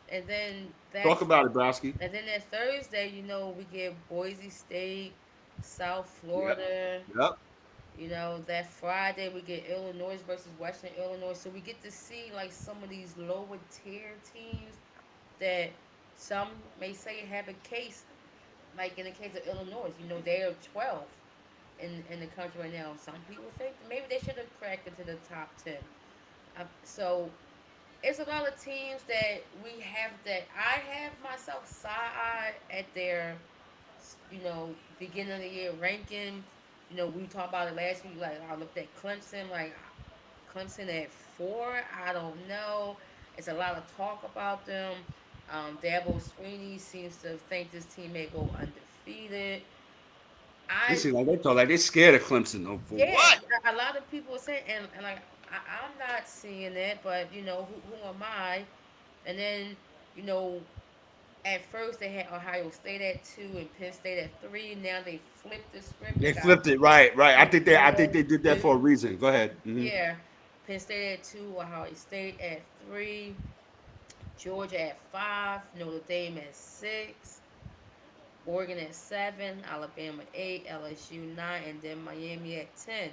and then Talk that's about it, Browski. and then that Thursday, we get Boise State, South Yep. Florida. Yep. That Friday we get Illinois versus Western Illinois. So we get to see like some of these lower tier teams that some may say have a case. Like in the case of Illinois, they are 12th in the country right now. Some people think maybe they should have cracked into the top 10. So it's a lot of teams that we have that I have myself side at their, beginning of the year ranking. We talked about it last week. Like I looked at Clemson, like Clemson at 4. I don't know. It's a lot of talk about them. Dabo Sweeney seems to think this team may go undefeated. They I seem like they talk like they scared of Clemson. Oh, for Yeah, what? a lot of people are saying, and like I'm not seeing it, but who am I? And then you know at first they had Ohio State at 2 and Penn State at 3. Now they flipped the script. You They got flipped it. Right. Right. I think Louisiana they did that at for a 2. reason. Go ahead. Hmm. Yeah, Penn State at 2, Ohio State at 3, Georgia at 5, Notre Dame at 6, Oregon at 7, Alabama 8, LSU 9, and then Miami at 10.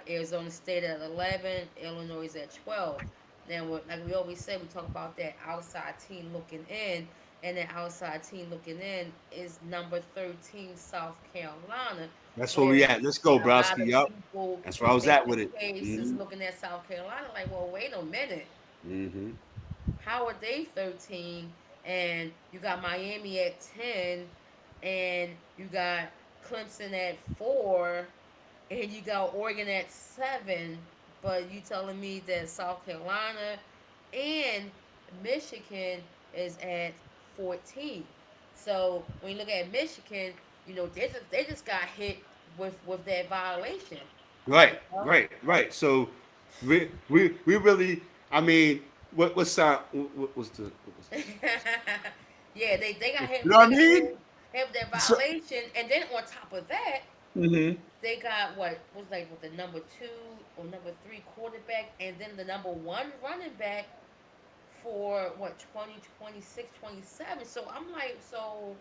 Arizona State at 11, Illinois at 12. Then, like we always say, we talk about that outside team looking in, and that outside team looking in is number 13, South Carolina, That's where we where at. Let's go, a lot Browski. of Yup. people That's where I can was make at the with it. case is Hmm. looking at South Carolina like, well, wait a minute, Hmm. how are they 13? And you got Miami at 10, and you got Clemson at 4, and you got Oregon at 7, but you telling me that South Carolina and Michigan is at 14. So when you look at Michigan, they just got hit with that violation. You Right. know? Right. Right. So we really. I mean, what's what was the? What was the Yeah, they got hit. you know what They I got mean? hit. have that So, violation, and then on top of that, hmm they got what was like with the number two or number three quarterback, and then the number one running back for what 2026, 27. So I'm like, so how?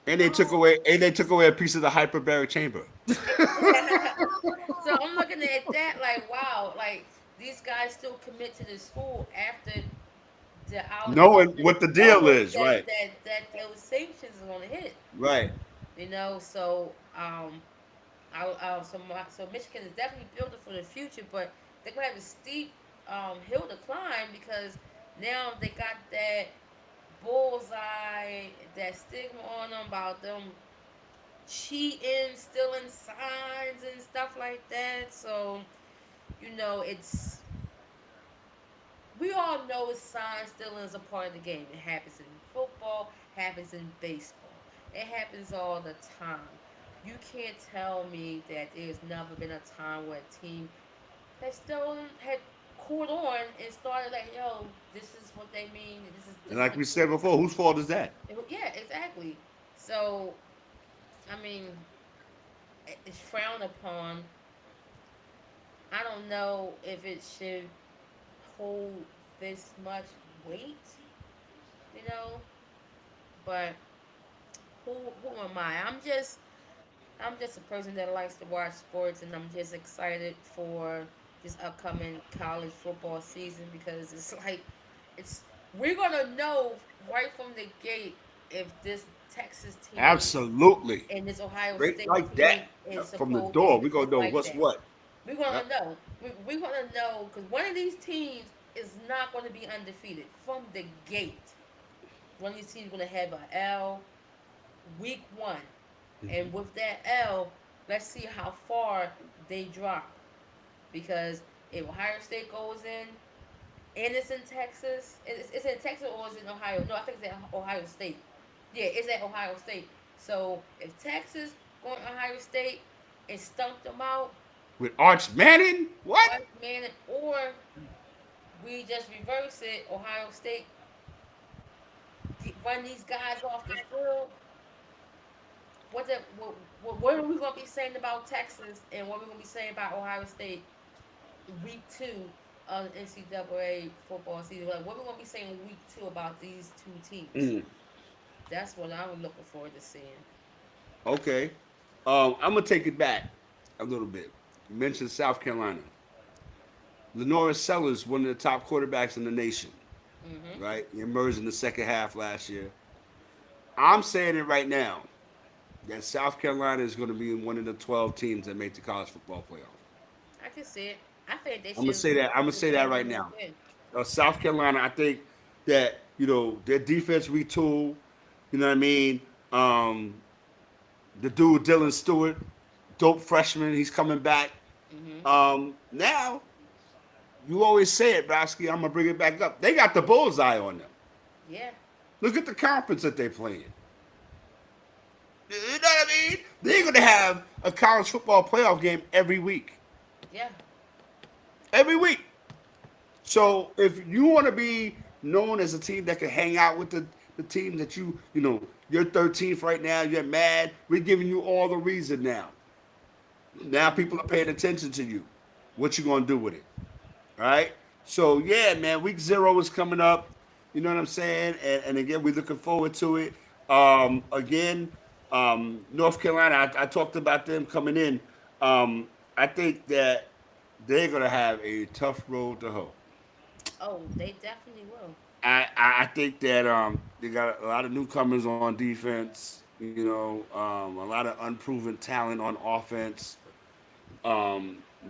and they took away a piece of the hyperbaric chamber. So I'm looking at that like, wow, like these guys still commit to the school after the out Knowing after what the deal knowing is, right? that those sanctions is gonna hit. Right. So so Michigan is definitely building for the future, but they're gonna have a steep hill to climb because now they got that bullseye, that stigma on them about them cheating, stealing signs and stuff like that. So it's we all know sign stealing is a part of the game. It happens in football, happens in baseball. It happens all the time. You can't tell me that there's never been a time where a team had caught on and started like, yo, this is what they mean. And This is like we said before, whose fault is that? yeah, exactly. So I mean, it's frowned upon. I don't know if it should hold this much weight, you know. But who am I? I'm just a person that likes to watch sports, and I'm just excited for this upcoming college football season because it's like it's we're gonna know right from the gate if this Texas team Absolutely. and this Ohio Straight State like team that. is From the supposed door, we is gonna know like what's that. what. We're Yep. gonna know. We're gonna know because one of these teams is not going to be undefeated from the gate. One of these teams is going to have a L week one, and with that L, let's see how far they drop. Because if Ohio State goes in and it's in Texas, it's in Texas or is it in Ohio? No, I think it's at Ohio State. Yeah, it's at Ohio State. So if Texas going to Ohio State and stunk them out, With Arch Manning? What? Man, or we just reverse it. Ohio State run these guys off the field. What are we gonna be saying about Texas, and what are we gonna be saying about Ohio State week two of the NCAA football season? Like, what are we gonna be saying week two about these two teams? Mm, That's what I'm looking forward to seeing. okay. I'm gonna take it back a little bit. You mentioned South Carolina. Lenora Sellers, one of the top quarterbacks in the nation, Hmm. right? He emerged in the second half last year. I'm saying it right now that South Carolina is going to be one of the 12 teams that make the college football playoff. I can see it. I think they I'm gonna should say that. I'm gonna say that deserve right more now. win. South Carolina, I think that their defense retool. You know what I mean? Um, the dude Dylan Stewart, dope freshman, he's coming back. Hmm. Now you always say it, Browski. I'm gonna bring it back up. They got the bullseye on them. Yeah. Look at the conference that they play in. You know what I mean? They're gonna have a college football playoff game every week. Yeah. Every week. Yeah. So if you want to be known as a team that can hang out with the team that you're 13th right now, you're mad, we're giving you all the reason now. Now people are paying attention to you. What you gonna do with it? All right. So yeah, man, week zero is coming up. You know what I'm saying? And again, we're looking forward to it. Again, North Carolina, I talked about them coming in. I think that they're gonna have a tough road to hoe. Oh, they definitely will. I think that they got a lot of newcomers on defense. A lot of unproven talent on offense.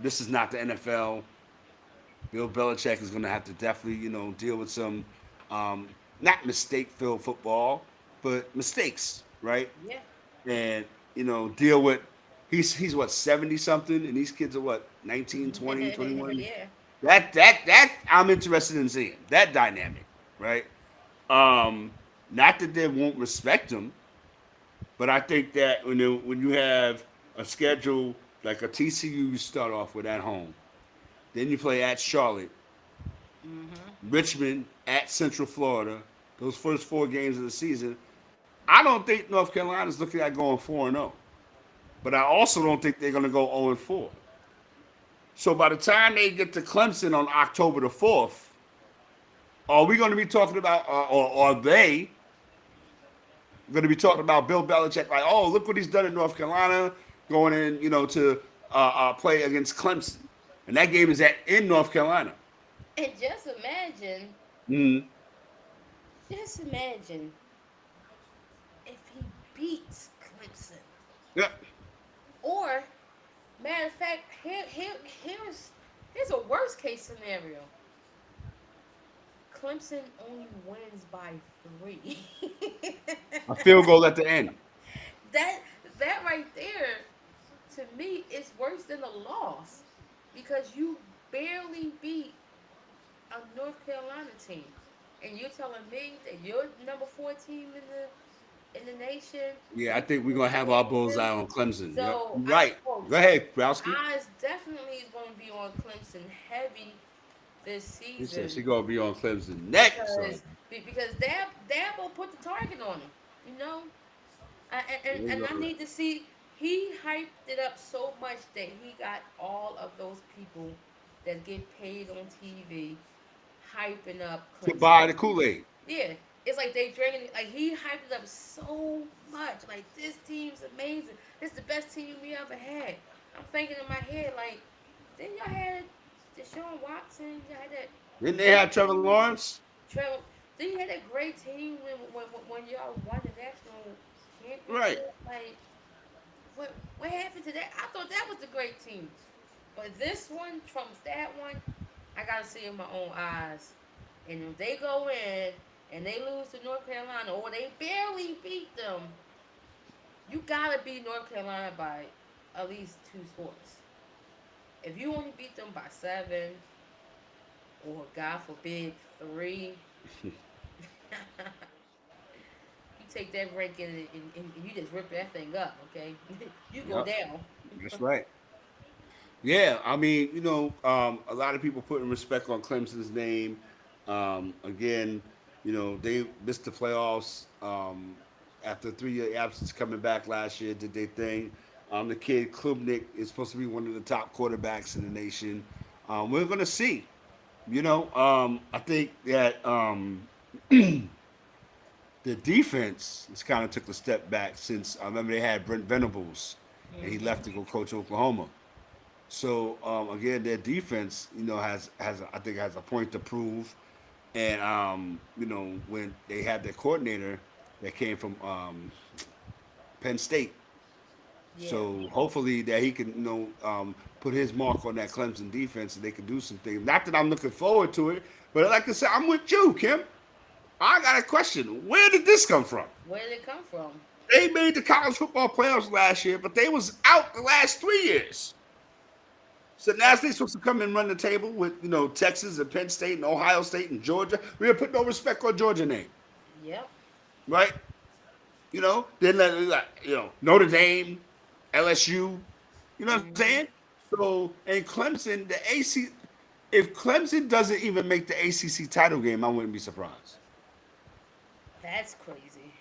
This is not the NFL. Bill Belichick is going to have to definitely, deal with some not mistake-filled football, but mistakes, right? Yeah. And deal with he's what 70 something, and these kids are what 19, 20, 21. Yeah. That I'm interested in seeing that dynamic, right? Not that they won't respect him, but I think that when you have a schedule like a TCU, you start off with at home, then you play at Charlotte, Hmm. Richmond, at Central Florida. Those first four games of the season, I don't think North Carolina's looking at going 4-0, but I also don't think they're going to go 0-4. So by the time they get to Clemson on October the 4th, are we going to be talking about, or are they going to be talking about Bill Belichick like, oh, look what he's done in North Carolina, going in, to play against Clemson, and that game is in North Carolina. And Mm-hmm. just imagine if he beats Clemson. Yeah. Or, matter of fact, here's a worst case scenario. Clemson only wins by 3. A field goal at the end. that that right there, to me, is worse than a loss because you barely beat a North Carolina team, and you're telling me that your number 4 team in the nation, Yeah, I you think we're can't gonna have our beat bullseye them. on Clemson. Yep. So Right. Go ahead, Browski. eyes definitely is going to be on Clemson heavy this He said season she gonna be on Clemson next. So because Dab will put the target on him. You know, there you and I go. need to see. He hyped it up so much that he got all of those people that get paid on TV hyping up To Clemson. buy the Kool-Aid. Yeah, it's like they drinking it. Like he hyped it up so much. Like this team's amazing. This is the best team we ever had. I'm thinking in my head like, then y'all had Deshaun Watson. Y'all had that Didn't they great have Trevor team. Lawrence? Trevor, then you had that great team when y'all won the national Right. championship. Like what happened to that? I thought that was the great team. But this one trumps that one. I gotta see it with my own eyes. And if they go in and they lose to North Carolina or they barely beat them, you gotta beat North Carolina by at least 2 scores. If you only beat them by 7 or God forbid 3, you take that ranking and you just rip that thing up, okay? You go Yep. down. That's right. Yeah, I mean, a lot of people putting respect on Clemson's name. Again, they missed the playoffs after a 3-year absence, coming back last year, did their thing. The kid Klubnik is supposed to be one of the top quarterbacks in the nation. We're gonna see. I think that the defense has kind of took a step back since I remember they had Brent Venables and he left to go coach Oklahoma. So again, their defense, has I think has a point to prove. And when they had their coordinator that came from Penn State, Yeah. so hopefully that he can put his mark on that Clemson defense and they can do some things. Not that I'm looking forward to it, but like I said, I'm with you, Kim. I got a question. Where did this come from? Where did it come from? They made the college football playoffs last year, but they was out the last 3 years. So now they're supposed to come and run the table with Texas and Penn State and Ohio State and Georgia. We didn't put no respect on Georgia name, Yep. right? Then Notre Dame, LSU. You know what I'm Hmm. saying? So and Clemson, the AC. If Clemson doesn't even make the ACC title game, I wouldn't be surprised. That's crazy.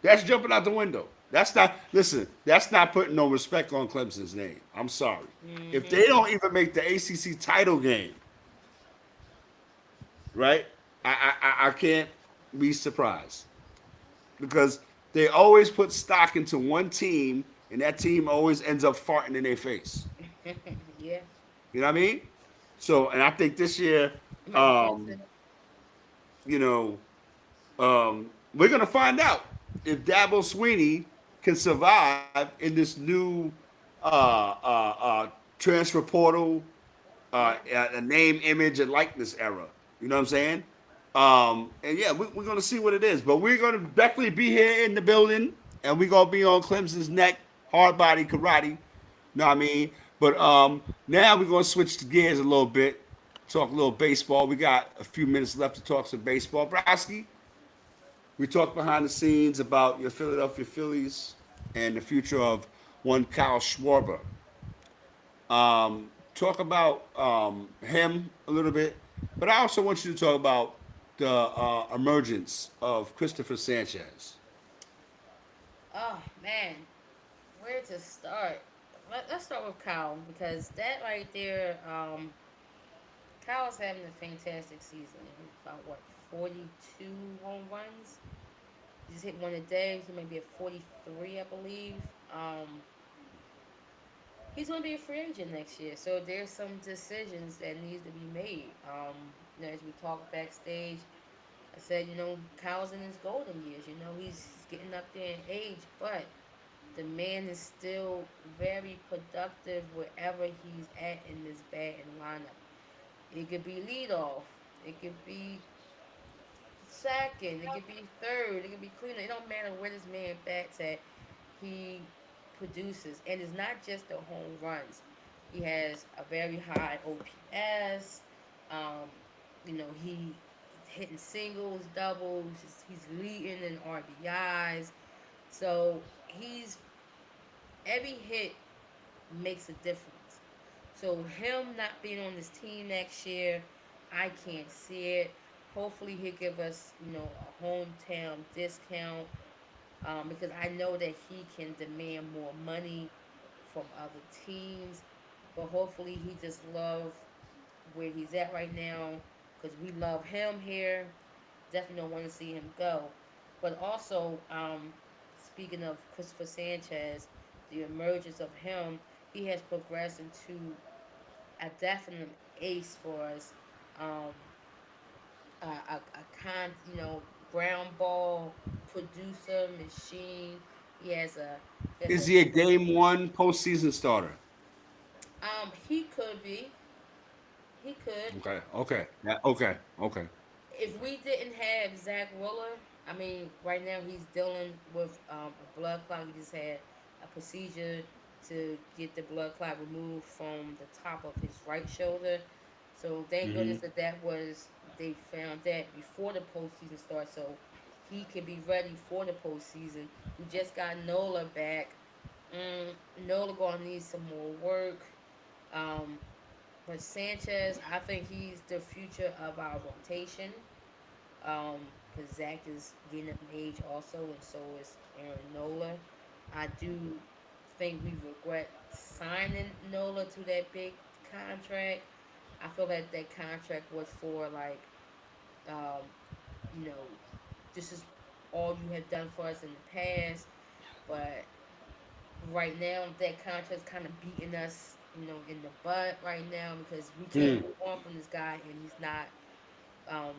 That's jumping out the window. That's not listen. That's not putting no respect on Clemson's name. I'm sorry. If Hmm. they don't even make the ACC title game, right? I can't be surprised because they always put stock into one team, and that team always ends up farting in their face. Yeah. You know what I mean? So, and I think this year, um, Clemson. you know, we're gonna find out if Dabo Sweeney can survive in this new transfer portal, Yeah. a name, image, and likeness era. You know what I'm saying? And yeah, we're gonna see what it is, but we're gonna definitely be here in the building, and we're gonna be on Clemson's neck, hard body karate. Know what I mean? But now we're gonna switch the gears a little bit, talk a little baseball. We got a few minutes left to talk some baseball. Browski, we talked behind the scenes about your Philadelphia Phillies and the future of one Kyle Schwarber. Talk about him a little bit, but I also want you to talk about the emergence of Christopher Sanchez? Oh man, where to start? Let's start with Kyle because that right there, Kyle's having a fantastic season. He's about what 42 home runs. He just hit one a day. He may be at 43, I believe. He's going to be a free agent next year, so there's some decisions that needs to be made. As we talk backstage, I said, Kyle's in his golden years. He's getting up there in age, but the man is still very productive wherever he's at in this batting lineup. It could be leadoff. It could be second. It could be third. It could be cleaner. It don't matter where this man bats at. He produces, and it's not just the home runs. He has a very high OPS. Um, he hitting singles, doubles. He's leading in RBIs. So he's every hit makes a difference. So him not being on this team next year, I can't see it. Hopefully he'll give us, a hometown discount because I know that he can demand more money from other teams. But hopefully he just love where he's at right now because we love him here. Definitely don't want to see him go. But also, speaking of Christopher Sanchez, the emergence of him, he has progressed into a definite ace for us. Um, a ground ball producer machine. He has a he has Is a he a game one postseason starter? he could be. He could. Okay. Okay. Yeah, okay. Okay. If we didn't have Zach Willer, I mean, right now he's dealing with a blood clot. He just had a procedure to get the blood clot removed from the top of his right shoulder. So thank Hmm. goodness that was they found that before the postseason starts, so he can be ready for the postseason. We just got Nola back. Mm, Nola gonna need some more work. Um, but Sanchez, I think he's the future of our rotation. Because Zach is getting up in age also, and so is Aaron Nola. I do think we regret signing Nola to that big contract. I feel like that contract was for like, um, you know, this is all you have done for us in the past, but right now that contract's kind of beating us, in the butt right now because we can't Hmm. move on from this guy and he's not um,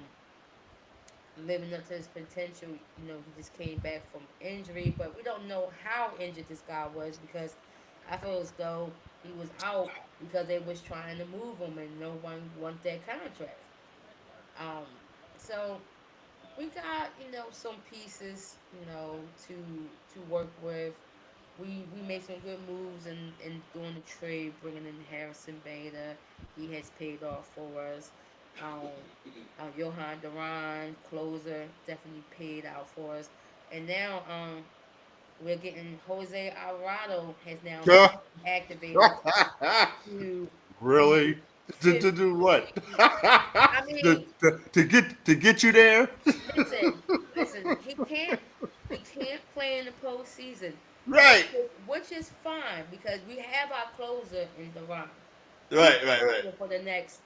living up to his potential. He just came back from injury, but we don't know how injured this guy was because I feel as though he was out because they was trying to move him and no one want that contract. Um, so we got some pieces to work with. We made some good moves in doing the trade, bringing in Harrison Beta. He has paid off for us. Um, Johan Duran, closer, definitely paid out for us. And now we're getting Jose Alvarado has now been activated to do Really? To do what? 50. I mean, To get you there? listen, listen. He can't play in the postseason, which Right. is, which is fine because we have our closer in Duran. He's Right. Right. Right. closer for the next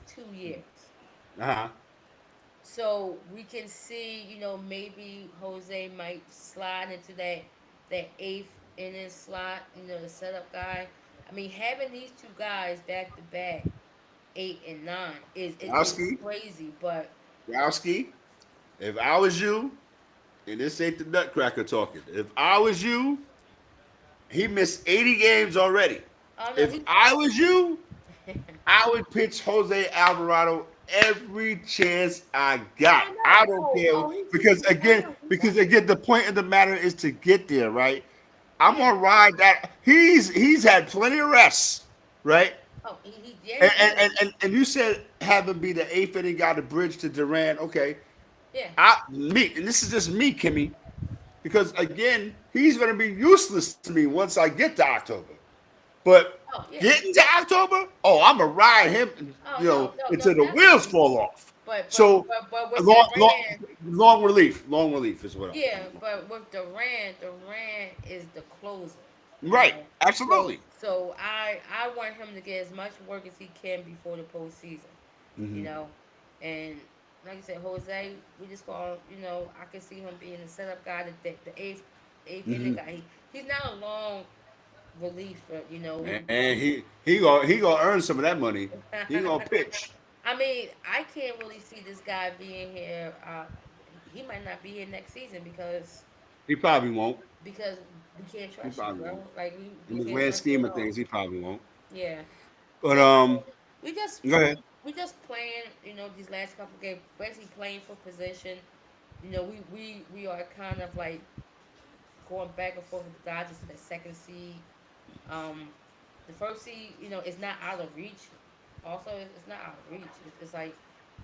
2 years. Uh huh. So we can see, maybe Jose might slide into that eighth inning slot, the setup guy. I mean, having these two guys back to back, 8 and 9, is Yowski. crazy. But Yowski. If I was you, and this ain't the Nutcracker talking. If I was you, he missed 80 games already. oh no, If I was you, I would pitch Jose Alvarado every chance I got. I I know. don't Oh, care oh, because again, the point of the matter is to get there, right? I'm yeah. gonna ride that. He's had plenty of rests, right? Oh, yeah, And he did. you said have him be the eighth inning guy to bridge to Durant. Okay, Yeah. and this is just me, Kimmy, because again, he's gonna be useless to me once I get to October. But Oh, yeah. getting to October, oh, I'm gonna ride him, Oh, no, no, no, until the wheels definitely. fall off. but but So but but with long, Durant, long relief is what I'm. yeah, but with Durant is the closer, you Right, know. So absolutely. so I want him to get as much work as he can before the postseason, you know. And like you said, Jose, we just call I can see him being the setup guy, the eighth inning guy. He's not a long relief, And he gonna earn some of that money. He gonna pitch. I mean, I can't really see this guy being here. He might not be here next season He probably won't. because we can't He trust you, probably bro. won't. Like In we the can't grand trust you scheme at of all. things, he probably won't. Yeah. But So we just go ahead. we just playing. These last couple games, basically playing for position. We are kind of like going back and forth with the Dodgers in the second seed. Um, the first seed, is not out of reach. Also, it's not out of reach. It's like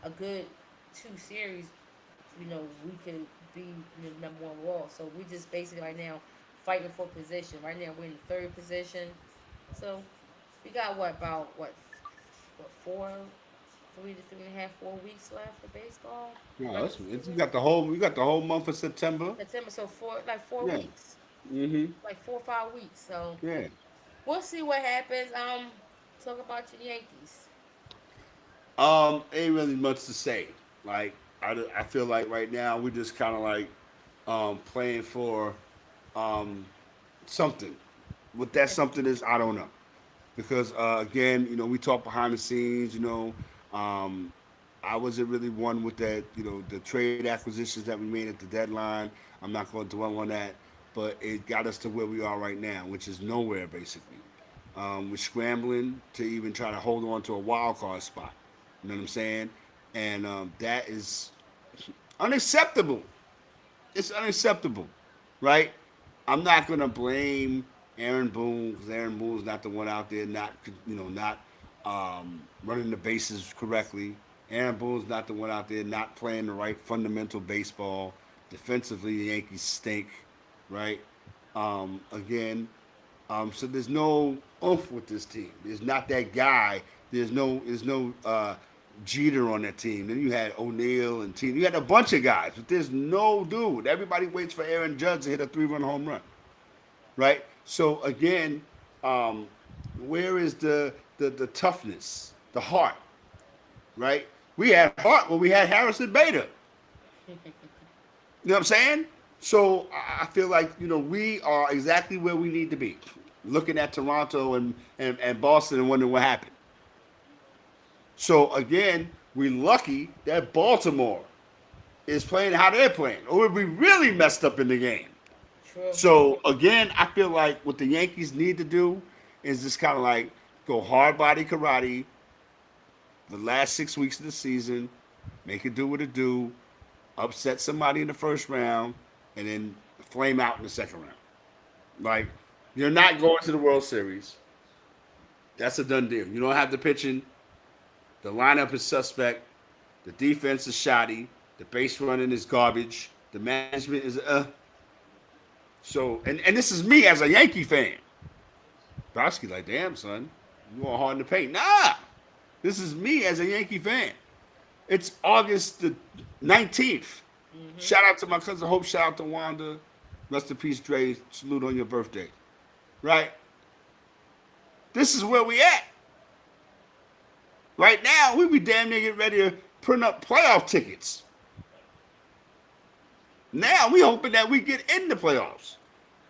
a good two series. We could be number one overall. So we just basically right now fighting for position. Right now we're in the third position. So we got what 3 to 3.5, 4 weeks left for baseball No, regular you season. got the whole month of September. September, so four Yeah. weeks, Mm-hmm. like 4 or 5 weeks. So Yeah. we'll see what happens. Talk about your Yankees. Ain't really much to say. Like I feel like right now we're just kind of like playing for um, something. What that something is, I don't know. Because again, we talk behind the scenes. Um, I wasn't really one with that. The trade acquisitions that we made at the deadline. I'm not going to dwell on that, but it got us to where we are right now, which is nowhere basically. We're scrambling to even try to hold on to a wild card spot. You know what I'm saying? And that is unacceptable. It's unacceptable, right? I'm not gonna blame Aaron Boone because Aaron Boone's not the one out there not running the bases correctly. Aaron Boone's not the one out there not playing the right fundamental baseball. Defensively, the Yankees stink, right? Again, so there's no oomph with this team. There's not that guy. There's no Jeter on that team. Then you had O'Neal and team. You had a bunch of guys, but there's no dude. Everybody waits for Aaron Judge to hit a 3-run home run, right? So again, um, where is the toughness, the heart, right? We had heart when we had Harrison Bader. You know what I'm saying? So I feel like we are exactly where we need to be. Looking at Toronto and Boston and wondering what happened. So again, we're lucky that Baltimore is playing how they're playing, or we really messed up in the game. True. So again, I feel like what the Yankees need to do is just kind of like go hard body karate the last 6 weeks of the season, make it do what it do, upset somebody in the first round, and then flame out in the second round. Like you're not going to the World Series. That's a done deal. You don't have the pitching. The lineup is suspect. The defense is shoddy. The base running is garbage. The management is So and this is me as a Yankee fan. Browski like, damn son, you all hard in the paint. Nah, this is me as a Yankee fan. It's August the 19th. Shout out to my cousin Hope. Shout out to Wanda. Rest in peace, Dre. Salute on your birthday. Right? This is where we at. Right now, we be damn near getting ready to print up playoff tickets. Now we hoping that we get in the playoffs,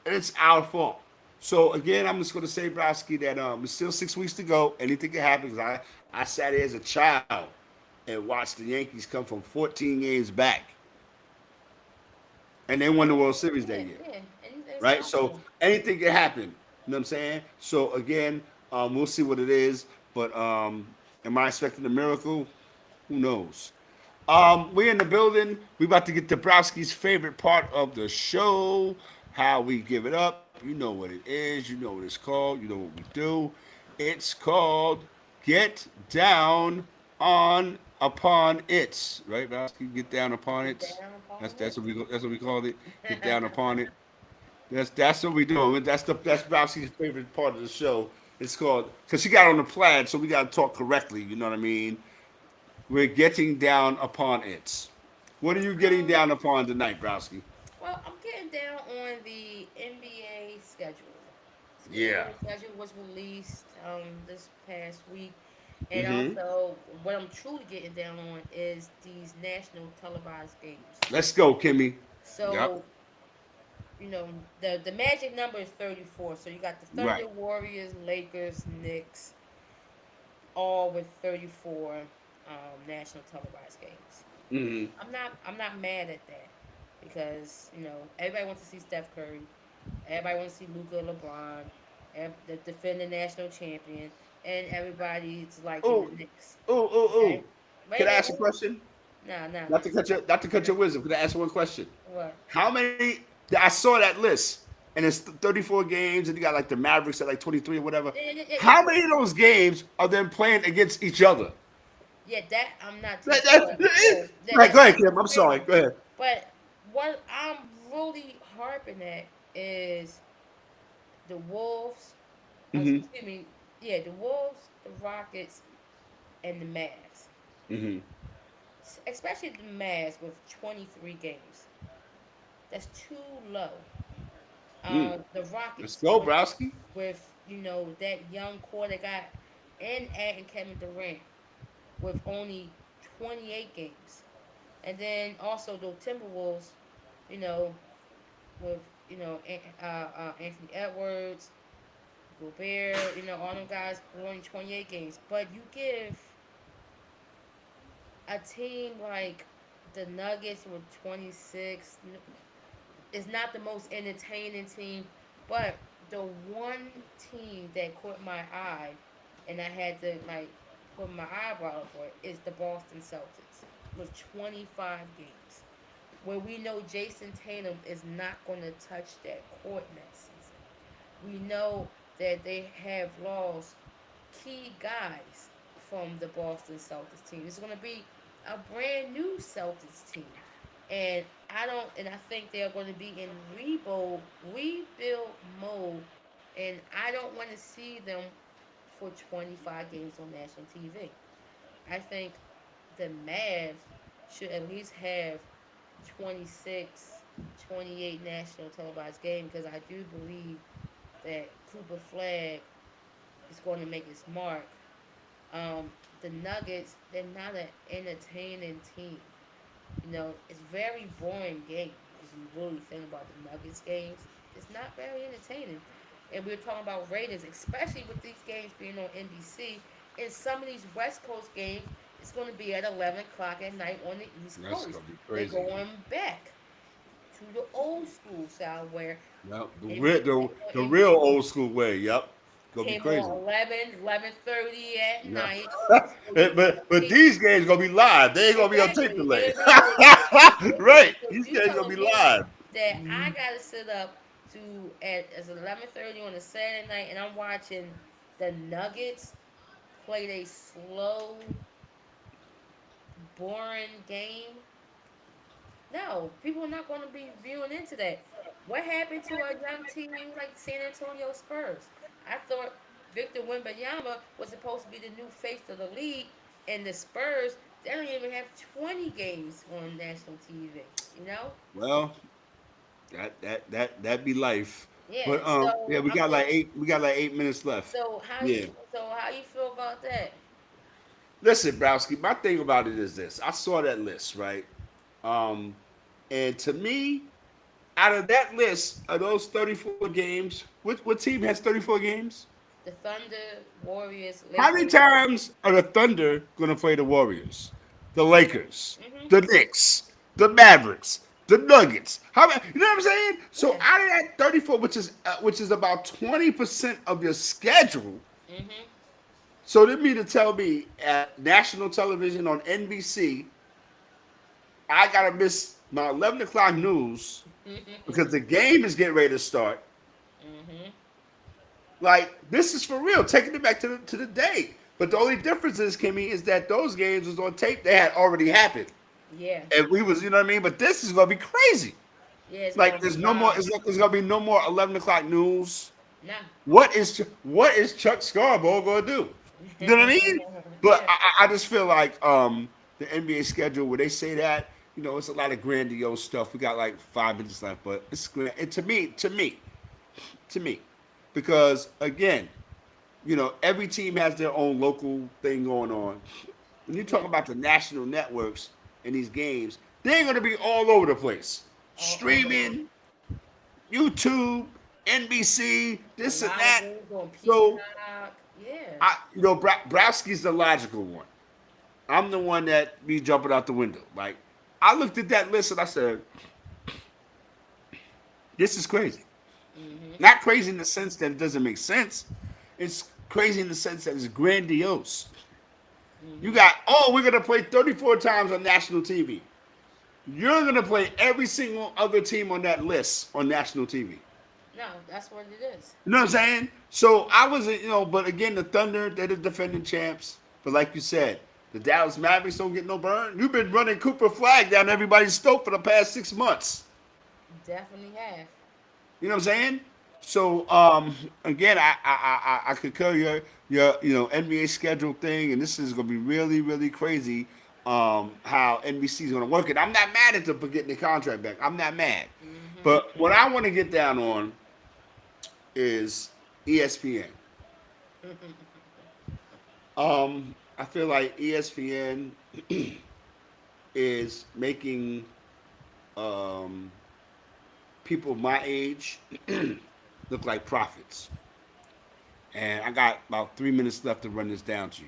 and it's our fault. So again, I'm just going to say, Browski, that it's still 6 weeks to go. Anything can happen. Cause I sat here as a child and watched the Yankees come from 14 games back, and they won the World Series that Yeah, year. yeah, and it's Right? So possible. anything can happen. You know what I'm saying? So again, we'll see what it is. But am I expecting a miracle? Who knows? We're in the building. We about to get to Browski's favorite part of the show. How we give it up. You know what it is. You know what it's called. You know what we do. It's called Get Down on Upon It. Right, Browski? Get down upon Get it. down That's upon that's it. what we called it. Get down upon it. That's what we do. That's Browski's favorite part of the show. It's called because she got on the plaid, so we got to talk correctly. You know what I mean? We're getting down upon it. What are you getting Um, down upon tonight, Browski? well, I'm getting down on the NBA schedule. Yeah. NBA schedule was released this past week, and Mm-hmm. also what I'm truly getting down on is these national televised games. Let's go, Kimmy. Yep. So the magic number is 34. So you got the Right. Thunder, Warriors, Lakers, Knicks, all with 34 national televised games. Mm-hmm. I'm not mad at that because everybody wants to see Steph Curry, everybody wants to see Luka, LeBron, the defending national champion, and everybody's liking Oh, the Knicks. oh. Okay, wait, Can I wait, ask a wait. question? Nah, nah. Not to cut Okay. your wisdom. Can I ask one question? What? How many? I saw that list, and it's 34 games, and you got like the Mavericks at like 23 or whatever. Yeah, yeah, yeah, yeah. How many of those games are them playing against each other? Yeah, that I'm not too That, sure. that, Yeah, right, go ahead, that's Kim. I'm sorry. crazy. Go ahead. But what I'm really harping at is the Wolves. Mm-hmm. Excuse me. Yeah, the Wolves, the Rockets, and the Mavs. Mm-hmm. Especially the Mavs with 23 games. That's too low. The Let's Rockets go, Browski. with that young core they got, and adding Kevin Durant with only 28 games. And then also the Timberwolves, you know, with Anthony Edwards, Gobert, all them guys with only 28 games. But you give a team like the Nuggets with 26, it's not the most entertaining team, but the one team that caught my eye, and I had to like put my eyebrow up for it, is the Boston Celtics with 25 games, where we know Jason Tatum is not going to touch that court next season. We know that they have lost key guys from the Boston Celtics team. It's going to be a brand new Celtics team. And I think they're going to be in rebuild mode, and I don't want to see them for 25 games on national TV. I think the Mavs should at least have 26, 28 national televised games because I do believe that Cooper Flag is going to make his mark. The Nuggets, they're not an entertaining team. It's very boring game if you really think about the Nuggets games. It's not very entertaining. And we're talking about ratings, especially with these games being on NBC. And some of these West Coast games, it's going to be at 11 o'clock at night on the East That's Coast. gonna be They're crazy. going back to the old school style where Yep. NBA came on The real NBC old school way. Yep. Gonna be came crazy. on 11:30 at Yeah. night. So you But these games gonna be live. They ain't gonna be on tape exactly. delay. Okay, Right. so These you games gonna telling be me live. that I gotta sit up to at as 11:30 on a Saturday night, and I'm watching the Nuggets play a slow, boring game? No, people are not going to be viewing into that. What happened to a young team like San Antonio Spurs? I thought Victor Wembanyama was supposed to be the new face of the league, and the Spurs they don't even have 20 games on national TV. You know? Well, that be life. Yeah. But yeah, So I'm just. we got like 8 minutes left. So how you Yeah. so how you feel about that? Listen, Browski, my thing about it is this. I saw that list, right? Um, and to me, out of that list, of those 34 games, what team has 34 games? The Thunder, Warriors, How many Lakers. times are the Thunder going to play the Warriors, the Lakers, Mhm. the Knicks, the Mavericks, the Nuggets? How many? You know what I'm saying? So Yeah. out of that 34, which is about 20% of your schedule, Mhm. so they mean to tell me at national television on NBC, I gotta miss my 11 o'clock news because the game is getting ready to start. Mhm. Like this is for real, taking it back to the day. But the only difference is, Kimmy, is that those games was on tape. They had already happened, Yeah. and we was, you know what I mean. But this is gonna be crazy. Yeah. It's Like gonna be there's no more. live. There's gonna be no more 11 o'clock news. Nah. What is Chuck Scarborough gonna do? You know what I mean? But Yeah. I just feel like the NBA schedule where they say that, it's a lot of grandiose stuff. We got like 5 minutes left, but it's grand. And to me, because again, every team has their own local thing going on. When you talk Yeah. about the national networks in these games, they're going to be all over the place, All over the streaming, YouTube, NBC, a this and lot of that. games on So Peacock. Yeah. Browski's the logical one. I'm the one that be jumping out the window. Like, I looked at that list and I said, this is crazy. Mhm. Not crazy in the sense that it doesn't make sense. It's crazy in the sense that it's grandiose. You Mhm. got, we're going to play 34 times on national TV. You're going to play every single other team on that list on national TV. No, that's what it is. You know what I'm saying? So I wasn't, but again, the Thunder, they're the defending champs. But like you said, the Dallas Mavericks don't get no burn. You've been running Cooper Flag down everybody's throat for the past 6 months. Definitely have. You know what I'm saying? So again, I concur your NBA schedule thing, and this is gonna be really really crazy. How NBC is gonna work it. I'm not mad at them for getting the contract back. I'm not mad, Mhm. but what I want to get down on is ESPN. I feel like ESPN is making um, people my age look like prophets. And I got about 3 minutes left to run this down to you.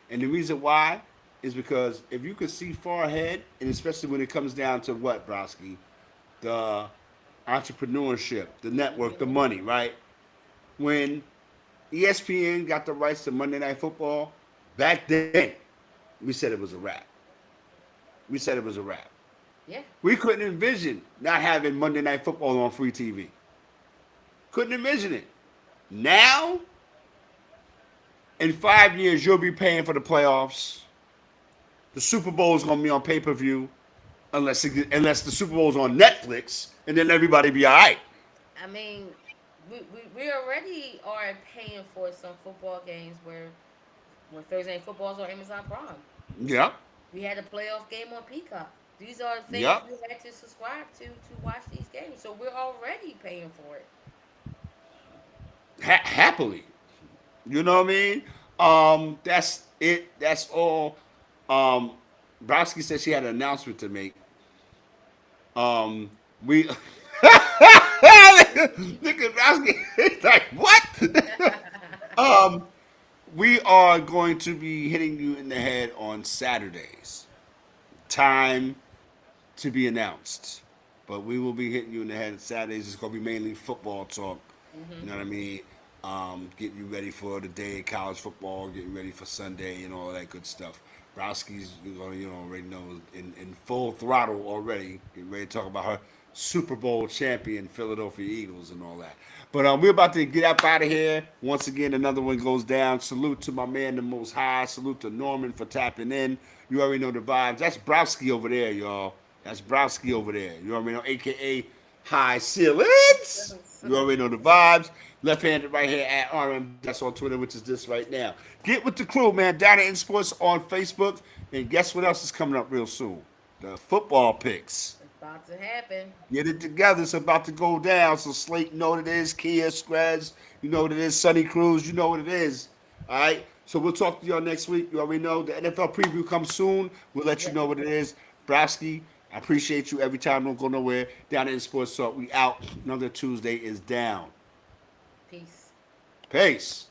And the reason why is because if you could see far ahead, and especially when it comes down to what, Broski? The entrepreneurship, the network, the Mhm. money, right? When ESPN got the rights to Monday Night Football, back then, we said it was a wrap. We said it was a wrap. Yeah. We couldn't envision not having Monday Night Football on free TV. Couldn't envision it. Now, in 5 years, you'll be paying for the playoffs. The Super Bowl is going to be on pay per view, unless the Super Bowl's on Netflix, and then everybody be all right. I mean, we already are paying for some football games where when Thursday night football's on Amazon Prime. Yep, We had a playoff game on Peacock. These are things yep. we had to subscribe to watch these games. So we're already paying for it. Happily, you know what I mean. That's it. That's all. Um, Browski said she had an announcement to make. Um, we look at Browski. He's like, what? um, we are going to be hitting you in the head on Saturdays. Time to be announced. But we will be hitting you in the head on Saturdays. It's going to be mainly football talk. You Hmm. know what I mean? Getting you ready for the day of college football, getting ready for Sunday, and all that good stuff. Browski's, already know in full throttle already. Getting ready to talk about her Super Bowl champion Philadelphia Eagles and all that. But we're about to get up out of here. Once again, another one goes down. Salute to my man, the Most High. Salute to Norman for tapping in. You already know the vibes. That's Browski over there, y'all. That's Browski over there. You already know, AKA High Ceilings. You already know the vibes. Left handed right here at RM That's on Twitter, which is this right now. Get with the crew, man. Down at Sports on Facebook. And guess what else is coming up real soon? The football picks. It's about to happen. Get it together. It's about to go down. So Slate, you know what it is. Kia, Screds, you know what it is. Sunny Cruz, you know what it is. All right. So we'll talk to y'all next week. You already know the NFL preview comes soon. We'll let you Yes. know what it is. Browski, I appreciate you every time. Don't go nowhere. Down in Sports Talk, we out. Another Tuesday is down. Peace. Peace.